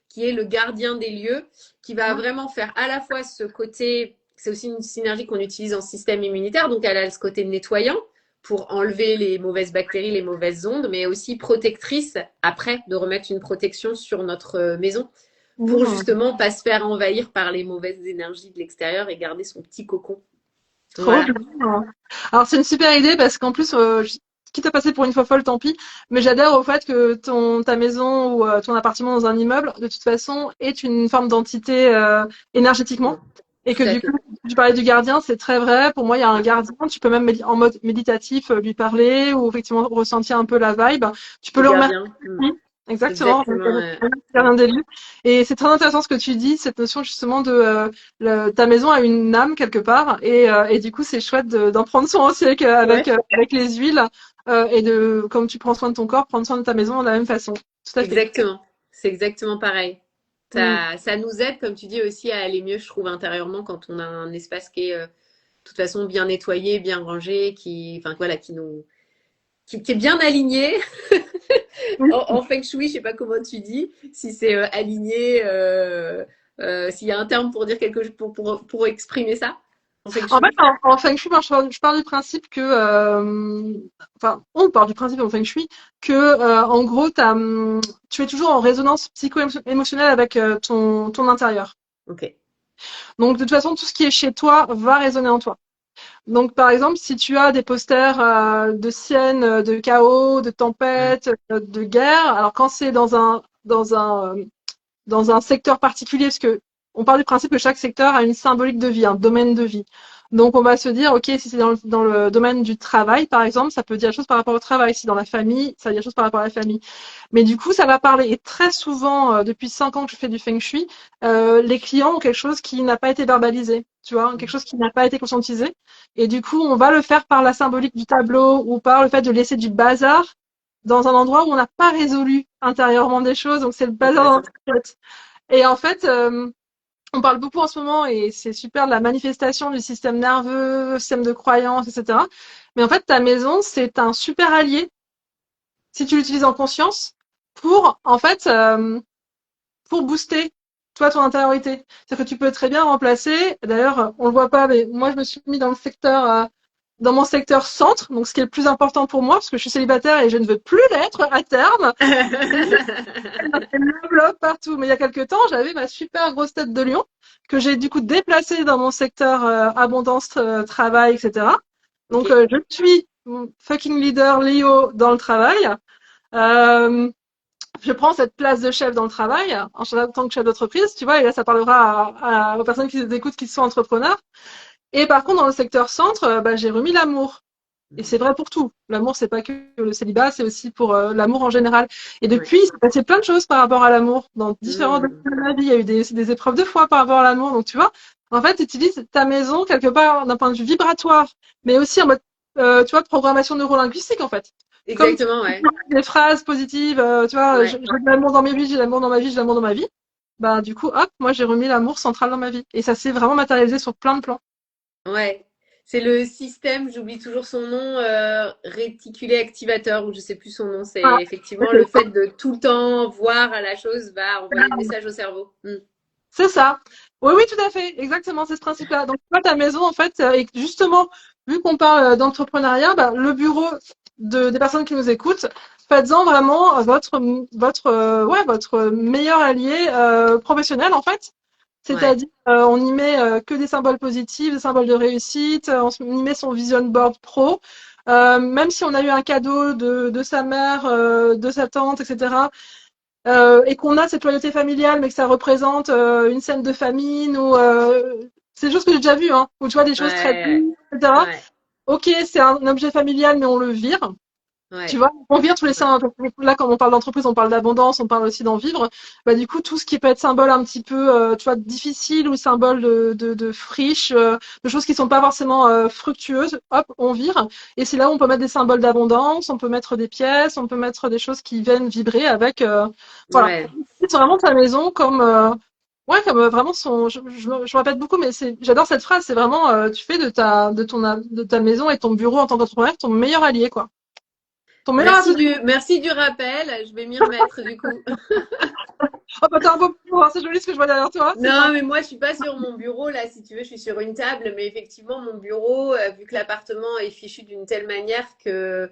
qui est le gardien des lieux, qui va vraiment faire à la fois ce côté, c'est aussi une synergie qu'on utilise en système immunitaire, donc elle a ce côté nettoyant pour enlever les mauvaises bactéries, les mauvaises ondes, mais aussi protectrice après de remettre une protection sur notre maison pour Mhm. justement pas se faire envahir par les mauvaises énergies de l'extérieur et garder son petit cocon. Trop Voilà. bien. Alors, c'est une super idée parce qu'en plus, quitte à passer pour une fois folle, tant pis. Mais j'adhère au fait que ta maison ou ton appartement dans un immeuble, de toute façon, est une forme d'entité énergétiquement. Et Tout que à du fait. coup, tu parlais du gardien, c'est très vrai. Pour moi, il y a un gardien. Tu peux même en mode méditatif lui parler ou effectivement ressentir un peu la vibe. Tu peux Le le remercier. gardien. Exactement, Exactement. gardien des lieux. Et c'est très intéressant ce que tu dis, cette notion justement de ta maison a une âme quelque part, et du coup c'est chouette d'en prendre soin aussi Ouais, avec les huiles et de comme tu prends soin de ton corps, prendre soin de ta maison de la même façon. Tout à fait. exactement. C'est exactement pareil. Mm. Ça nous aide, comme tu dis, aussi à aller mieux, je trouve, intérieurement quand on a un espace qui est, de toute façon, bien nettoyé, bien rangé, enfin, voilà, qui est bien aligné. Oui. En feng shui, je sais pas comment tu dis, si c'est aligné, s'il y a un terme pour dire quelque chose, pour exprimer ça, en feng En fait, shui. en Feng Shui, moi, je pars du principe que, enfin, on part du principe en Feng Shui que, en gros, tu es toujours en résonance psycho-émotionnelle avec ton intérieur. Ok. Donc, de toute façon, tout ce qui est chez toi va résonner en toi. Donc, par exemple, si tu as des posters de siennes, de chaos, de Mm. tempête, de guerre, alors quand c'est dans un secteur particulier, parce que on part du principe que chaque secteur a une symbolique de vie, un domaine de vie. Donc, on va se dire, OK, si c'est dans le domaine du travail, par exemple, ça peut dire des choses par rapport au travail. Si dans la famille, ça veut dire des choses par rapport à la famille. Mais du coup, ça va parler. Et très souvent, depuis 5 ans que je fais du feng shui, les clients ont quelque chose qui n'a pas été verbalisé, tu vois, quelque chose qui n'a pas été conscientisé. Et du coup, on va le faire par la symbolique du tableau ou par le fait de laisser du bazar dans un endroit où on n'a pas résolu intérieurement des choses. Donc, c'est le bazar dans Intéressant. notre tête. Et en fait, on parle beaucoup en ce moment, et c'est super, de la manifestation du système nerveux, système de croyance, etc. Mais en fait, ta maison, c'est un super allié, si tu l'utilises en conscience, pour, en fait, pour booster, toi, ton intériorité. C'est-à-dire que tu peux très bien remplacer, d'ailleurs, on le voit pas, mais moi, je me suis mis dans mon secteur centre, donc ce qui est le plus important pour moi, parce que je suis célibataire et je ne veux plus l'être à terme. Elle m'enveloppe partout. Mais il y a quelques temps, j'avais ma super grosse tête de lion que j'ai du coup déplacée dans mon secteur abondance, travail, etc. Donc, Ok. je suis fucking leader Léo dans le travail. Euh, je prends cette place de chef dans le travail en tant que chef d'entreprise, tu vois, et là, ça parlera aux personnes qui nous écoutent qui sont entrepreneurs. Et par contre, dans le secteur centre, bah, j'ai remis l'amour. Et c'est vrai pour tout. L'amour, c'est pas que le célibat, c'est aussi pour l'amour en général. Et Ouais. depuis, il s'est passé plein de choses par rapport à l'amour. Dans différents domaines Hmm. de ma vie, il y a eu des épreuves de foi par rapport à l'amour. Donc, tu vois, en fait, tu utilises ta maison quelque part d'un point de vue vibratoire, mais aussi en mode, tu vois, de programmation neurolinguistique, en fait. Comme tu Exactement, ouais. dis des phrases positives, tu vois, j'ai Ouais. de l'amour dans mes vies, j'ai l'amour dans ma vie, j'ai l'amour dans ma vie. Bah, du coup, hop, moi, j'ai remis l'amour central dans ma vie. Et ça s'est vraiment matérialisé sur plein de plans. Ouais. C'est le système, j'oublie toujours son nom, réticulé activateur, ou je sais plus son nom. Ah, C'est effectivement le fait de tout le temps voir la chose va envoyer le message au cerveau. Hmm. c'est ça. Oui, oui, tout à fait. Exactement, c'est ce principe-là. Donc, toi, ta maison, en fait, et justement, vu qu'on parle d'entrepreneuriat, bah, le bureau des personnes qui nous écoutent, faites-en vraiment votre meilleur allié professionnel, en fait. Ouais. C'est-à-dire, on y met que des symboles positifs, des symboles de réussite, on y met son vision board pro. Même si on a eu un cadeau de sa mère, de sa tante, etc., et qu'on a cette loyauté familiale, mais que ça représente une scène de famine ou c'est des choses que j'ai déjà vues, hein, où tu vois des choses très Ouais. douces, etc. Ouais. Ok, c'est un objet familial, mais on le vire. Tu Ouais. vois, on vire tous les Ouais. symboles. Là, quand on parle d'entreprise, on parle d'abondance, on parle aussi d'en vivre. Bah, du coup, tout ce qui peut être symbole un petit peu, tu vois, difficile ou symbole de friche, de choses qui sont pas forcément fructueuses, hop, on vire. Et c'est là où on peut mettre des symboles d'abondance, on peut mettre des pièces, on peut mettre des choses qui viennent vibrer avec, voilà. Ouais. C'est vraiment ta maison comme, ouais, comme vraiment je me répète beaucoup, mais j'adore cette phrase. C'est vraiment, tu fais de ta maison et ton bureau en tant qu'entrepreneur ton meilleur allié, quoi. Ton meilleur associé. Merci du rappel. Je vais m'y remettre du coup. Oh, bah, t'as un beau bureau, hein, c'est joli ce que je vois derrière toi, c'est Non, sympa. mais moi, je suis pas sur mon bureau là. Si tu veux, je suis sur une table. Mais effectivement, mon bureau, vu que l'appartement est fichu d'une telle manière que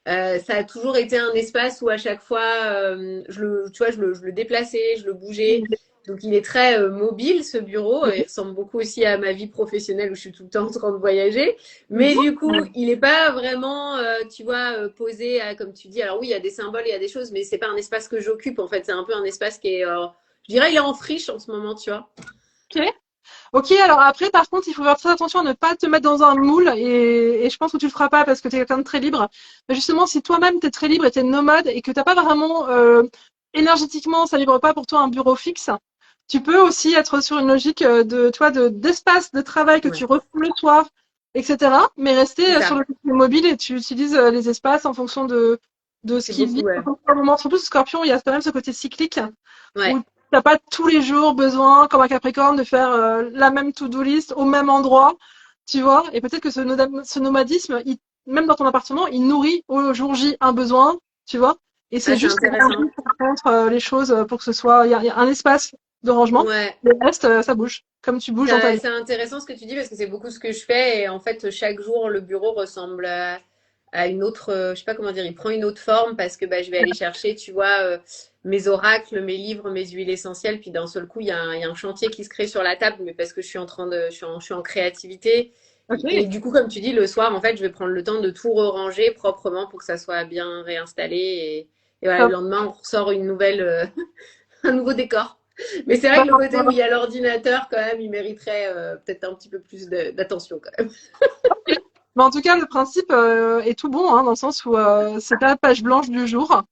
ça a toujours été un espace où à chaque fois, tu vois, je le déplaçais, je le bougeais. Donc, il est très mobile ce bureau. Il ressemble beaucoup aussi à ma vie professionnelle où je suis tout le temps en train de voyager. Mais du coup, il est pas vraiment, tu vois, posé comme tu dis. Alors oui, il y a des symboles, il y a des choses, mais c'est pas un espace que j'occupe. En fait, c'est un peu un espace qui est je dirais il est en friche en ce moment, tu vois. Ok. Ok, alors après, par contre, il faut faire très attention à ne pas te mettre dans un moule, et je pense que tu le feras pas parce que tu es quelqu'un de très libre. Mais justement, si toi-même tu es très libre et tu es nomade et que t'as pas vraiment, énergétiquement, ça vibre pas pour toi un bureau fixe, tu peux aussi être sur une logique d'espace de travail que tu Ouais, refous le soir, etc. Mais c'est rester sur ça. le côté mobile, et tu utilises les espaces en fonction de ce C'est qui beaucoup, vit ouais. au moment. Surtout ce Scorpion, il y a quand même ce côté cyclique où Ouais. t'as pas tous les jours besoin, comme un Capricorne, de faire la même to-do list au même endroit, tu vois. Et peut-être que ce nomadisme, même dans ton appartement, il nourrit au jour J un besoin, tu vois. Et c'est Ah, c'est juste intéressant. entre les choses pour que ce soit, il y a un espace de rangement. Ouais. Le reste, ça bouge, comme tu bouges dans ta vie. C'est intéressant ce que tu dis parce que c'est beaucoup ce que je fais et en fait chaque jour le bureau ressemble à une autre, je sais pas comment dire, il prend une autre forme parce que bah, je vais aller chercher, tu vois, mes oracles, mes livres, mes huiles essentielles, puis d'un seul coup il y a un chantier qui se crée sur la table, mais parce que je suis en créativité et Ok. du coup comme tu dis le soir en fait je vais prendre le temps de tout ranger proprement pour que ça soit bien réinstallé et voilà le Top. lendemain on ressort une nouvelle, un nouveau décor. Mais c'est vrai Bah, que le côté où il y a l'ordinateur, quand même, il mériterait peut-être un petit peu plus d'attention, quand même. mais en tout cas, le principe est tout bon, hein, dans le sens où c'est pas la page blanche du jour.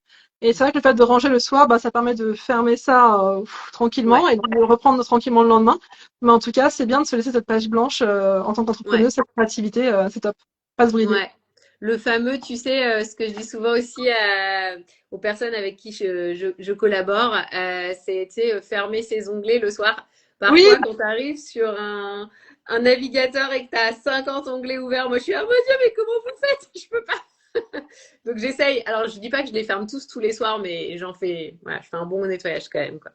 Et c'est vrai que le fait de ranger le soir, bah, ça permet de fermer ça Ouais, tranquillement et de reprendre tranquillement le lendemain. Mais en tout cas, c'est bien de se laisser cette page blanche en tant ouais. qu'entrepreneuse, cette créativité, c'est top. Pas se brider. Ouais. Le fameux, tu sais, ce que je dis souvent aussi aux personnes avec qui je collabore, c'est, tu sais, fermer ses onglets le soir. Oui, Parfois, quand tu arrives sur un navigateur et que tu as 50 onglets ouverts, moi je suis, ah mon Dieu, mais comment vous faites? Je peux pas. Donc j'essaye. Alors, je dis pas que je les ferme tous les soirs, mais j'en fais, voilà, je fais un bon nettoyage quand même, quoi.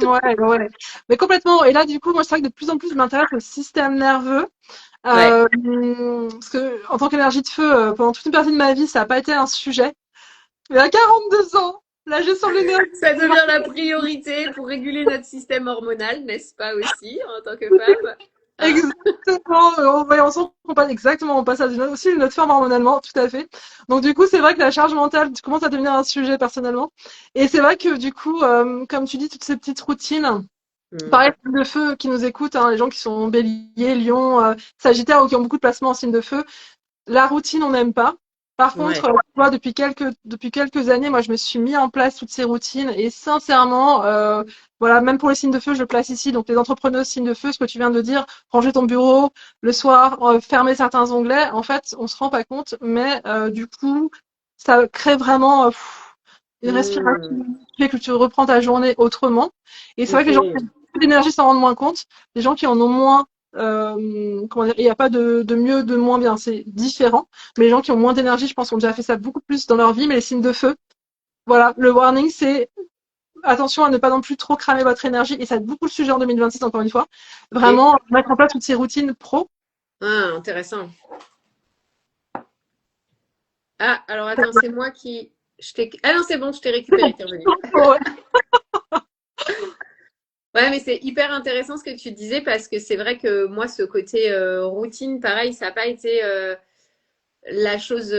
ouais, ouais. Mais complètement. Et là, du coup, moi, c'est vrai que de plus en plus, je m'intéresse au système nerveux. Ouais. Parce que, en tant qu'énergie de feu, pendant toute une partie de ma vie, ça n'a pas été un sujet. Mais à 42 ans, la gestion de l'énergie, Ça devient la priorité pour réguler notre système hormonal, n'est-ce pas aussi, en tant que femme? Hein? exactement, ouais, on sent qu'on passe exactement, on passe à aussi une autre forme hormonalement, tout à fait. Donc du coup, c'est vrai que la charge mentale commence à devenir un sujet personnellement. Et c'est vrai que du coup, comme tu dis, toutes ces petites routines, Hmm. pareil, signe de feu qui nous écoutent, hein, les gens qui sont bélier, lion, sagittaire ou qui ont beaucoup de placements en signe de feu, la routine, on n'aime pas. Par contre, Ouais. tu vois, depuis quelques années, moi, je me suis mis en place toutes ces routines et sincèrement, voilà, même pour les signes de feu, je le place ici. Donc, les entrepreneuses signes de feu, ce que tu viens de dire, ranger ton bureau le soir, fermer certains onglets, en fait, on se rend pas compte, mais du coup, ça crée vraiment une respiration Hmm. qui fait que tu reprends ta journée autrement. Et c'est vrai que les gens qui Ok. ont plus d'énergie s'en rendent moins compte. Les gens qui en ont moins comment dire, il n'y a pas de mieux, de moins bien, c'est différent. Mais les gens qui ont moins d'énergie, je pense, ont déjà fait ça beaucoup plus dans leur vie. Mais les signes de feu, voilà, le warning, c'est attention à ne pas non plus trop cramer votre énergie. Et ça va être beaucoup le sujet en 2026, encore une fois. Ok. Vraiment, mettre en place toutes ces routines pro. Ah, intéressant. Ah, alors attends, c'est moi qui. Ah non, c'est bon, je t'ai récupéré, t'es revenu. Ouais. Ouais, mais c'est hyper intéressant ce que tu disais parce que c'est vrai que moi, ce côté routine, pareil, ça n'a pas été la chose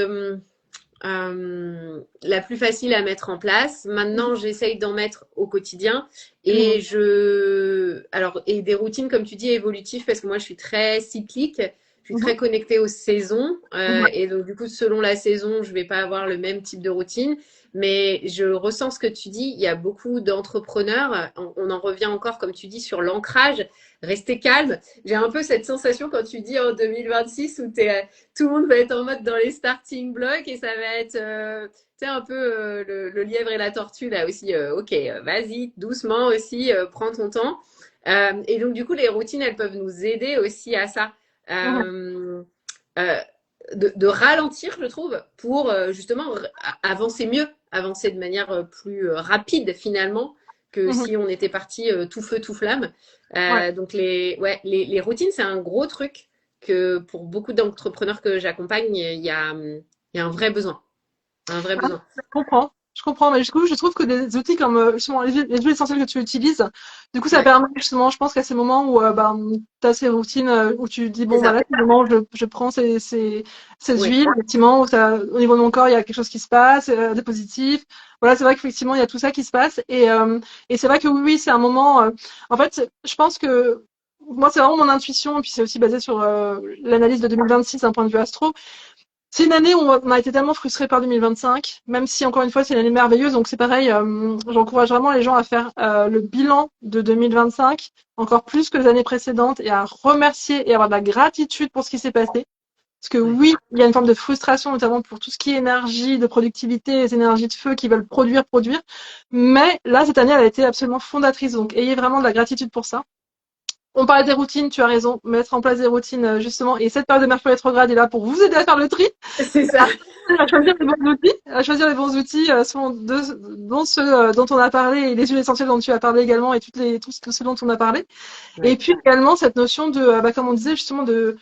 la plus facile à mettre en place. Maintenant, j'essaye d'en mettre au quotidien et et des routines, comme tu dis, évolutives parce que moi, je suis très cyclique. Je suis très connectée aux saisons et donc du coup, selon la saison, je vais pas avoir le même type de routine. Mais je ressens ce que tu dis. Il y a beaucoup d'entrepreneurs. On en revient encore, comme tu dis, sur l'ancrage. Rester calme. J'ai un peu cette sensation quand tu dis en 2026 où tout le monde va être en mode dans les starting blocks et ça va être tu sais, un peu le lièvre et la tortue là aussi. Ok, vas-y, doucement aussi, prends ton temps. Et donc, du coup, les routines, elles peuvent nous aider aussi à ça. Euh, euh, de ralentir, je trouve, pour justement avancer mieux, avancer de manière plus rapide finalement que si on était parti tout feu, tout flamme. Ouais. Donc ouais, les routines, c'est un gros truc que pour beaucoup d'entrepreneurs que j'accompagne, il y a un vrai besoin. Un vrai besoin. Je comprends. Je comprends, mais du coup, je trouve que des outils comme justement les huiles essentielles que tu utilises, du coup, ça Ouais, permet justement, je pense qu'à ces moments où tu as ces routines où tu dis, c'est bon, bah ça. là, c'est le moment où je prends ces Oui. huiles, effectivement, où au niveau de mon corps, il y a quelque chose qui se passe, des positifs. Voilà, c'est vrai qu'effectivement, il y a tout ça qui se passe. Et c'est vrai que oui, oui, c'est un moment. En fait, je pense que moi, c'est vraiment mon intuition, et puis c'est aussi basé sur l'analyse de 2026 d'un point de vue astro. C'est une année où on a été tellement frustrés par 2025, même si encore une fois c'est une année merveilleuse. Donc c'est pareil, j'encourage vraiment les gens à faire le bilan de 2025 encore plus que les années précédentes et à remercier et avoir de la gratitude pour ce qui s'est passé. Parce que Ouais. oui, il y a une forme de frustration, notamment pour tout ce qui est énergie, de productivité, les énergies de feu qui veulent produire, produire. Mais là, cette année, elle a été absolument fondatrice. Donc ayez vraiment de la gratitude pour ça. On parlait des routines, tu as raison, mettre en place des routines justement. Et cette période de Mercure rétrograde est là pour vous aider à faire le tri C'est ça. à choisir les bons outils, selon dont ceux dont on a parlé et les huiles essentielles dont tu as parlé également et tout ce dont on a parlé. Et Ouais. puis également cette notion de, comme on disait justement de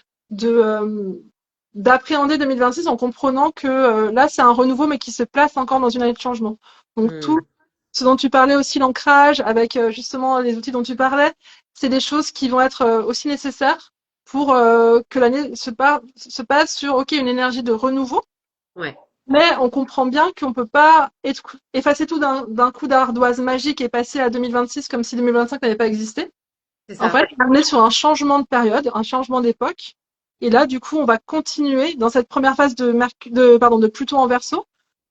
d'appréhender 2026 en comprenant que là c'est un renouveau mais qui se place encore dans une année de changement. Donc tout Hmm. ce dont tu parlais aussi, l'ancrage avec justement les outils dont tu parlais, c'est des choses qui vont être aussi nécessaires pour que l'année se passe sur ok une énergie de renouveau Ouais. Mais on comprend bien qu'on peut pas effacer tout d'un coup d'ardoise magique et passer à 2026 comme si 2025 n'avait pas existé. C'est En ça. fait, on est sur un changement de période, un changement d'époque. Et là, du coup, on va continuer dans cette première phase de Pluton en Verseau,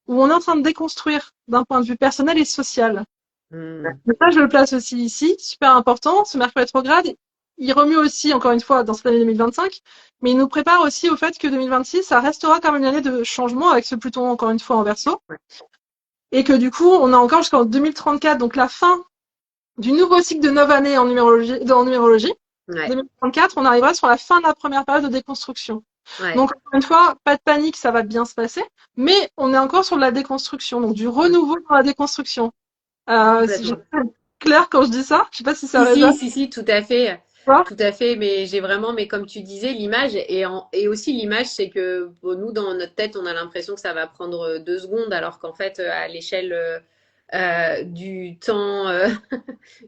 où on est en train de déconstruire d'un point de vue personnel et social. Hmm. Donc ça, je le place aussi ici, super important. Ce Mercure rétrograde, il remue aussi, encore une fois, dans cette année 2025, mais il nous prépare aussi au fait que 2026, ça restera comme une année de changement avec ce Pluton, encore une fois, en Verseau. Ouais. Et que du coup, on a encore jusqu'en 2034, donc la fin du nouveau cycle de 9 années en numérologie. Ouais. 2034, on arrivera sur la fin de la première période de déconstruction. Ouais. Donc, encore une fois, pas de panique, ça va bien se passer, mais on est encore sur de la déconstruction, donc du Ouais. renouveau dans la déconstruction. Si je Complètement. suis claire quand je dis ça, je sais pas si ça Si, résonne. si, si, si, tout à fait. Pas. Tout à fait, mais j'ai vraiment, mais comme tu disais, l'image et aussi l'image, c'est que bon, nous, dans notre tête, on a l'impression que ça va prendre 2 secondes, alors qu'en fait, à l'échelle du temps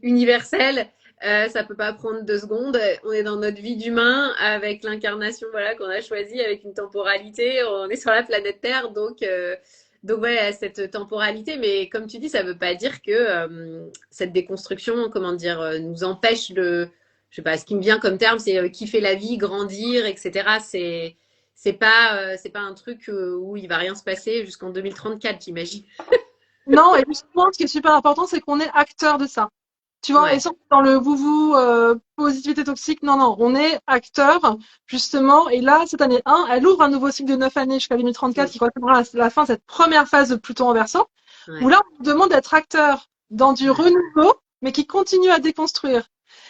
universel, ça peut pas prendre 2 secondes. On est dans notre vie d'humain avec l'incarnation, voilà, qu'on a choisie, avec une temporalité. On est sur la planète Terre, donc ouais, à cette temporalité. Mais comme tu dis, ça veut pas dire que cette déconstruction, comment dire, nous empêche de, je sais pas, ce qui me vient comme terme, c'est kiffer la vie, grandir, etc. C'est pas un truc où il va rien se passer jusqu'en 2034, j'imagine. Non, et justement, ce qui est super important, c'est qu'on est acteur de ça. Tu vois, et Ouais, sans dans le vous positivité toxique, non, non, on est acteur, justement, et là, cette année 1, elle ouvre un nouveau cycle de 9 années jusqu'à 2034 mm, qui correspondra à la fin de cette première phase de Pluton en Verseau, où ouais, là, on nous demande d'être acteur dans du ouais, renouveau, mais qui continue à déconstruire.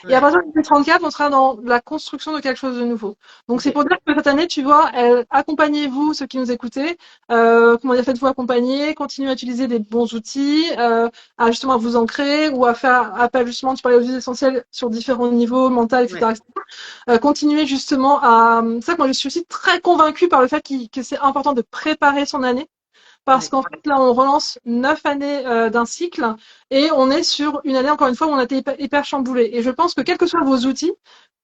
Et à ouais. partir de 2034, on sera dans la construction de quelque chose de nouveau. Donc, Ok, c'est pour dire que cette année, tu vois, accompagnez-vous, ceux qui nous écoutez, comment dire, faites-vous accompagner, continuez à utiliser des bons outils, à justement vous ancrer ou à faire appel justement, tu parlais aux huiles essentielles sur différents niveaux, mental, ouais, etc. etc. Continuez justement à... C'est ça que moi je suis aussi très convaincue par le fait que c'est important de préparer son année. Parce ouais, qu'en fait, là, on relance 9 années d'un cycle et on est sur une année, encore une fois, où on a été hyper chamboulé. Et je pense que quels que soient vos outils,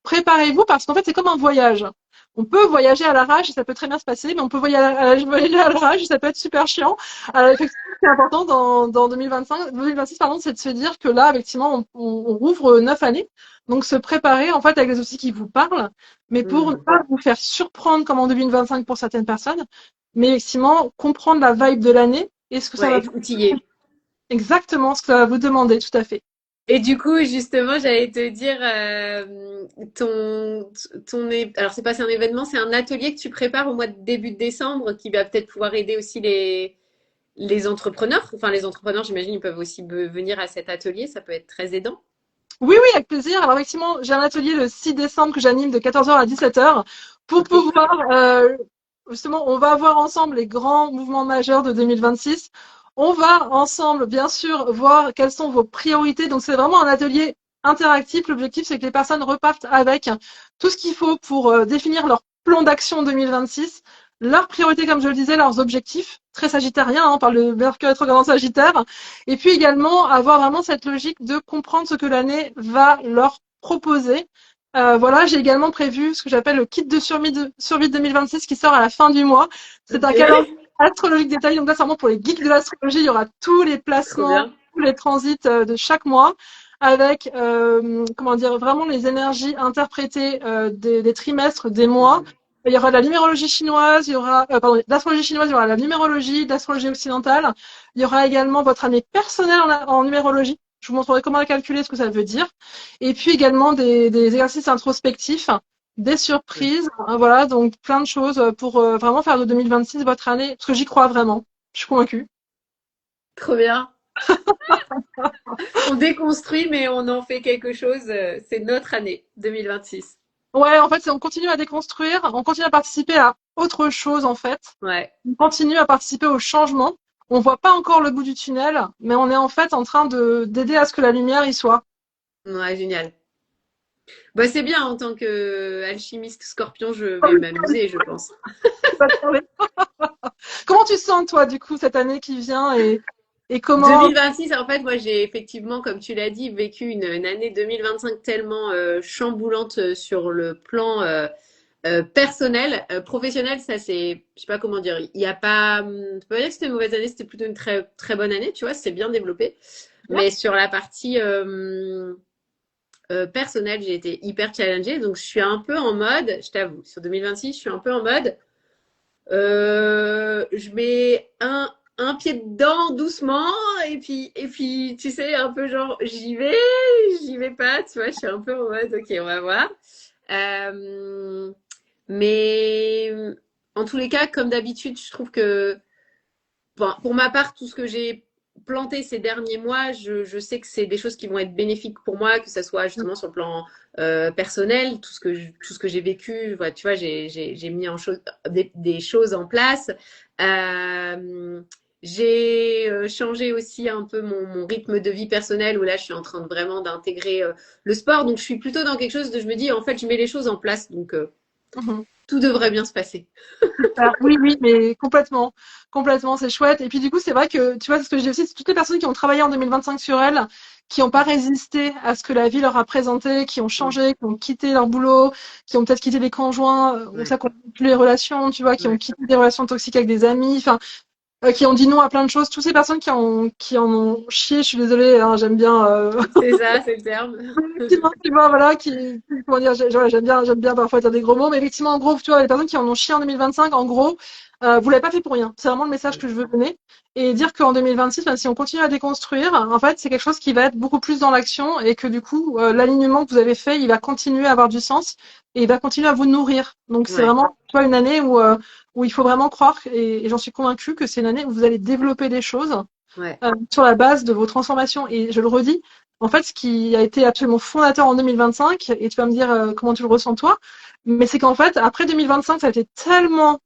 préparez-vous parce qu'en fait, c'est comme un voyage. On peut voyager à l'arrache et ça peut très bien se passer, mais on peut voyager à l'arrache et ça peut être super chiant. Effectivement, ce qui est important dans 2026, pardon, c'est de se dire que là, effectivement, on rouvre 9 années. Donc, se préparer, en fait, avec des outils qui vous parlent, mais pour ne mm, pas vous faire surprendre comme en 2025 pour certaines personnes, mais effectivement, comprendre la vibe de l'année et ce que ça ouais, va être outillé. exactement ce que ça va vous demander, tout à fait. Et du coup, justement, j'allais te dire, alors c'est pas c'est un événement, c'est un atelier que tu prépares au mois de début de décembre qui va peut-être pouvoir aider aussi les entrepreneurs. Enfin, les entrepreneurs, j'imagine, ils peuvent aussi venir à cet atelier, ça peut être très aidant. Oui, oui, avec plaisir. Alors effectivement, j'ai un atelier le 6 décembre que j'anime de 14h à 17h pour Ok. pouvoir, justement, on va voir ensemble les grands mouvements majeurs de 2026. On va ensemble, bien sûr, voir quelles sont vos priorités. Donc c'est vraiment un atelier interactif. L'objectif, c'est que les personnes repartent avec tout ce qu'il faut pour définir leur plan d'action 2026, leurs priorités, comme je le disais, leurs objectifs, très sagittariens, hein, par le Mercure rétrograde en Sagittaire. Et puis également avoir vraiment cette logique de comprendre ce que l'année va leur proposer. Voilà, j'ai également prévu ce que j'appelle le kit de survie 2026 qui sort à la fin du mois. C'est Ok. un calendrier astrologique détaillé. Donc là, c'est vraiment pour les geeks de l'astrologie. Il y aura tous les Trop placements, bien. tous les transits de chaque mois avec, comment dire, vraiment les énergies interprétées des trimestres, des mois. Mhm. Il y aura de la numérologie chinoise, il y aura, pardon, de l'astrologie chinoise, il y aura de la numérologie, de l'astrologie occidentale. Il y aura également votre année personnelle en numérologie. Je vous montrerai comment la calculer, ce que ça veut dire. Et puis également des exercices introspectifs, des Ouais. surprises. Hein, voilà, donc plein de choses pour vraiment faire de 2026 votre année, parce que j'y crois vraiment. Je suis convaincue. Trop bien. On déconstruit, mais on en fait quelque chose. C'est notre année 2026. Ouais, en fait, on continue à déconstruire, on continue à participer à autre chose, en fait. Ouais. On continue à participer au changement. On voit pas encore le bout du tunnel, mais on est en fait en train d'aider à ce que la lumière y soit. Ouais, génial. Bah, c'est bien, en tant que alchimiste scorpion, je vais m'amuser, je pense. Comment tu sens, toi, du coup, cette année qui vient et comment... 2026, en fait, moi, j'ai effectivement, comme tu l'as dit, vécu une année 2025 tellement chamboulante sur le plan Personnel, professionnel, ça c'est, je sais pas comment dire, il y a pas, je peux pas dire que c'était une mauvaise année, c'était plutôt une très très bonne année, tu vois, c'est bien développé. Bien. Mais sur la partie personnelle, j'ai été hyper challengée, donc je suis un peu en mode, je t'avoue, sur 2026, je suis un peu en mode, je mets un pied dedans doucement et puis tu sais un peu genre j'y vais pas, tu vois, je suis un peu en mode ok, on va voir. Euh, mais en tous les cas, comme d'habitude, je trouve que bon, pour ma part, tout ce que j'ai planté ces derniers mois, je sais que c'est des choses qui vont être bénéfiques pour moi, que ce soit justement sur le plan personnel, tout ce que j'ai vécu, voilà, tu vois, j'ai mis des choses en place. Euh, j'ai changé aussi un peu mon rythme de vie personnel où là, je suis en train de vraiment d'intégrer le sport. Donc, je suis plutôt dans quelque chose de, je me dis, en fait, je mets les choses en place. Donc, Mhm. tout devrait bien se passer. Super. Oui, oui, mais complètement. Complètement, c'est chouette. Et puis du coup, c'est vrai que, tu vois, c'est ce que je dis aussi, c'est toutes les personnes qui ont travaillé en 2025 sur elles, qui n'ont pas résisté à ce que la vie leur a présenté, qui ont Mm. changé, qui ont quitté leur boulot, qui ont peut-être quitté les conjoints, ou Ouais, ça compte plus les relations, tu vois, qui ont ouais. quitté des relations toxiques avec des amis, enfin, qui ont dit non à plein de choses. Toutes ces personnes qui en ont chié, je suis désolée, hein, j'aime bien, C'est ça, c'est le terme. effectivement, tu vois, voilà, comment dire, j'aime bien parfois dire des gros mots, mais effectivement, en gros, tu vois, les personnes qui en ont chié en 2025, en gros, vous l'avez pas fait pour rien. C'est vraiment le message que je veux donner. Et dire qu'en 2026, ben, si on continue à déconstruire, en fait, c'est quelque chose qui va être beaucoup plus dans l'action et que du coup, l'alignement que vous avez fait, il va continuer à avoir du sens et il va continuer à vous nourrir. Donc, c'est Ouais, vraiment, tu vois, une année où il faut vraiment croire, et j'en suis convaincue que c'est une année où vous allez développer des choses ouais. sur la base de vos transformations. Et je le redis, en fait, ce qui a été absolument fondateur en 2025, et tu vas me dire comment tu le ressens toi, mais c'est qu'en fait, après 2025, ça a été tellement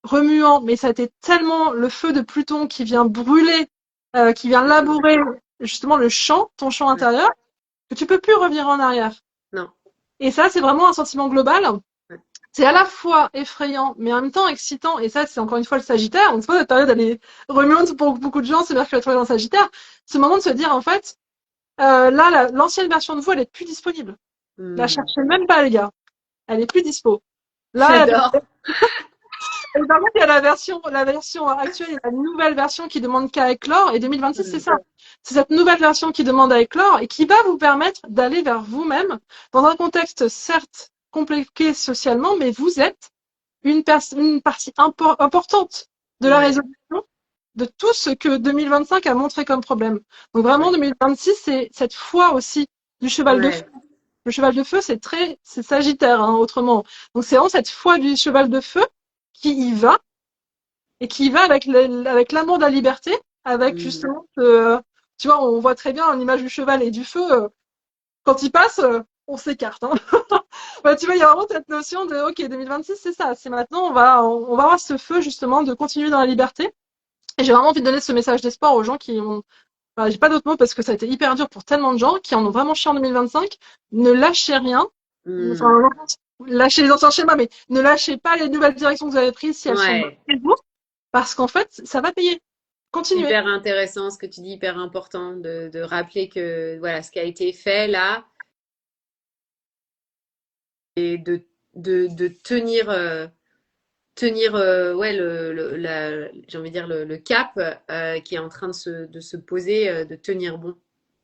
remuant, mais ça a été tellement le feu de Pluton qui vient brûler, qui vient labourer justement le champ, ton champ Ouais. intérieur, que tu peux plus revenir en arrière. Non. Et ça, c'est vraiment un sentiment global. Ouais. C'est à la fois effrayant, mais en même temps excitant. Et ça, c'est encore une fois le Sagittaire. Donc, c'est pas cette période, elle est remuante pour beaucoup de gens, c'est Mercure rétrograde dans le Sagittaire. Ce moment de se dire, en fait, là, l'ancienne version de vous, elle est plus disponible. La Hmm. cherchez même pas, les gars. Elle est plus dispo. Là, J'adore. et par contre, il y a la version actuelle, il y a la nouvelle version qui demande qu'à éclore. Et 2026, c'est Hmm. ça. C'est cette nouvelle version qui demande à éclore et qui va vous permettre d'aller vers vous-même dans un contexte certes compliqué socialement, mais vous êtes une partie importante de la Ouais, résolution de tout ce que 2025 a montré comme problème. Donc vraiment, ouais, 2026, c'est cette foi aussi du cheval de feu. ouais. Le cheval de feu, c'est Sagittaire, hein, autrement. Donc c'est vraiment cette foi du cheval de feu qui y va et qui y va avec l'amour de la liberté, avec Hmm. justement, tu vois, on voit très bien l'image du cheval et du feu. Quand il passe, on s'écarte, hein. Bah, tu vois, il y a vraiment cette notion de, OK, 2026, c'est ça. C'est maintenant, on va avoir ce feu, justement, de continuer dans la liberté. Et j'ai vraiment envie de donner ce message d'espoir aux gens qui ont, enfin, j'ai pas d'autres mots parce que ça a été hyper dur pour tellement de gens qui en ont vraiment chié en 2025. Ne lâchez rien. Enfin, Hmm. lâchez les anciens schémas, mais ne lâchez pas les nouvelles directions que vous avez prises si elles sont Ouais. bonnes pour vous, parce qu'en fait, ça va payer. Continuez. Hyper intéressant ce que tu dis, hyper important de rappeler que voilà, ce qui a été fait là et de tenir, tenir ouais, j'ai envie de dire le cap qui est en train de se poser, de tenir bon.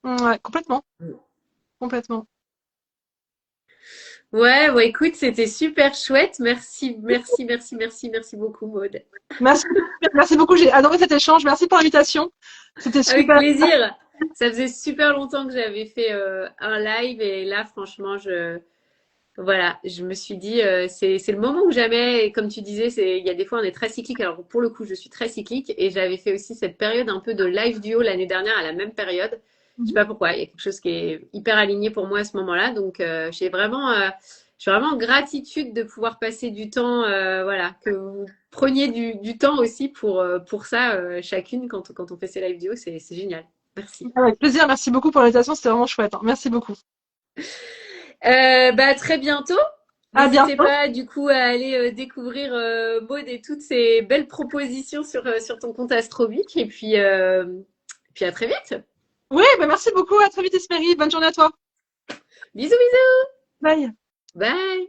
Ouais, complètement. Complètement. Ouais, ouais, écoute, c'était super chouette. Merci, merci, merci, merci, merci beaucoup, Maud. Merci, merci beaucoup. J'ai adoré cet échange. Merci pour l'invitation. C'était Avec super. plaisir. Ça faisait super longtemps que j'avais fait un live et là, franchement, voilà, je me suis dit, c'est le moment ou jamais. Et comme tu disais, il y a des fois, on est très cyclique. Alors, pour le coup, je suis très cyclique et j'avais fait aussi cette période un peu de live duo l'année dernière à la même période. Je sais pas pourquoi. Il y a quelque chose qui est hyper aligné pour moi à ce moment-là. Donc, je suis vraiment en gratitude de pouvoir passer du temps, voilà, que vous preniez du temps aussi pour ça, chacune, quand on fait ces live duo. C'est génial. Merci. Avec plaisir. Merci beaucoup pour l'invitation. C'était vraiment chouette, hein. Merci beaucoup. Bah, très bientôt. À N'hésitez bientôt. pas du coup à aller découvrir Maud et toutes ces belles propositions sur ton compte Astrobic. Et puis à très vite. Oui, bah merci beaucoup. À très vite, Espérie. Bonne journée à toi. Bisous, bisous. Bye. Bye.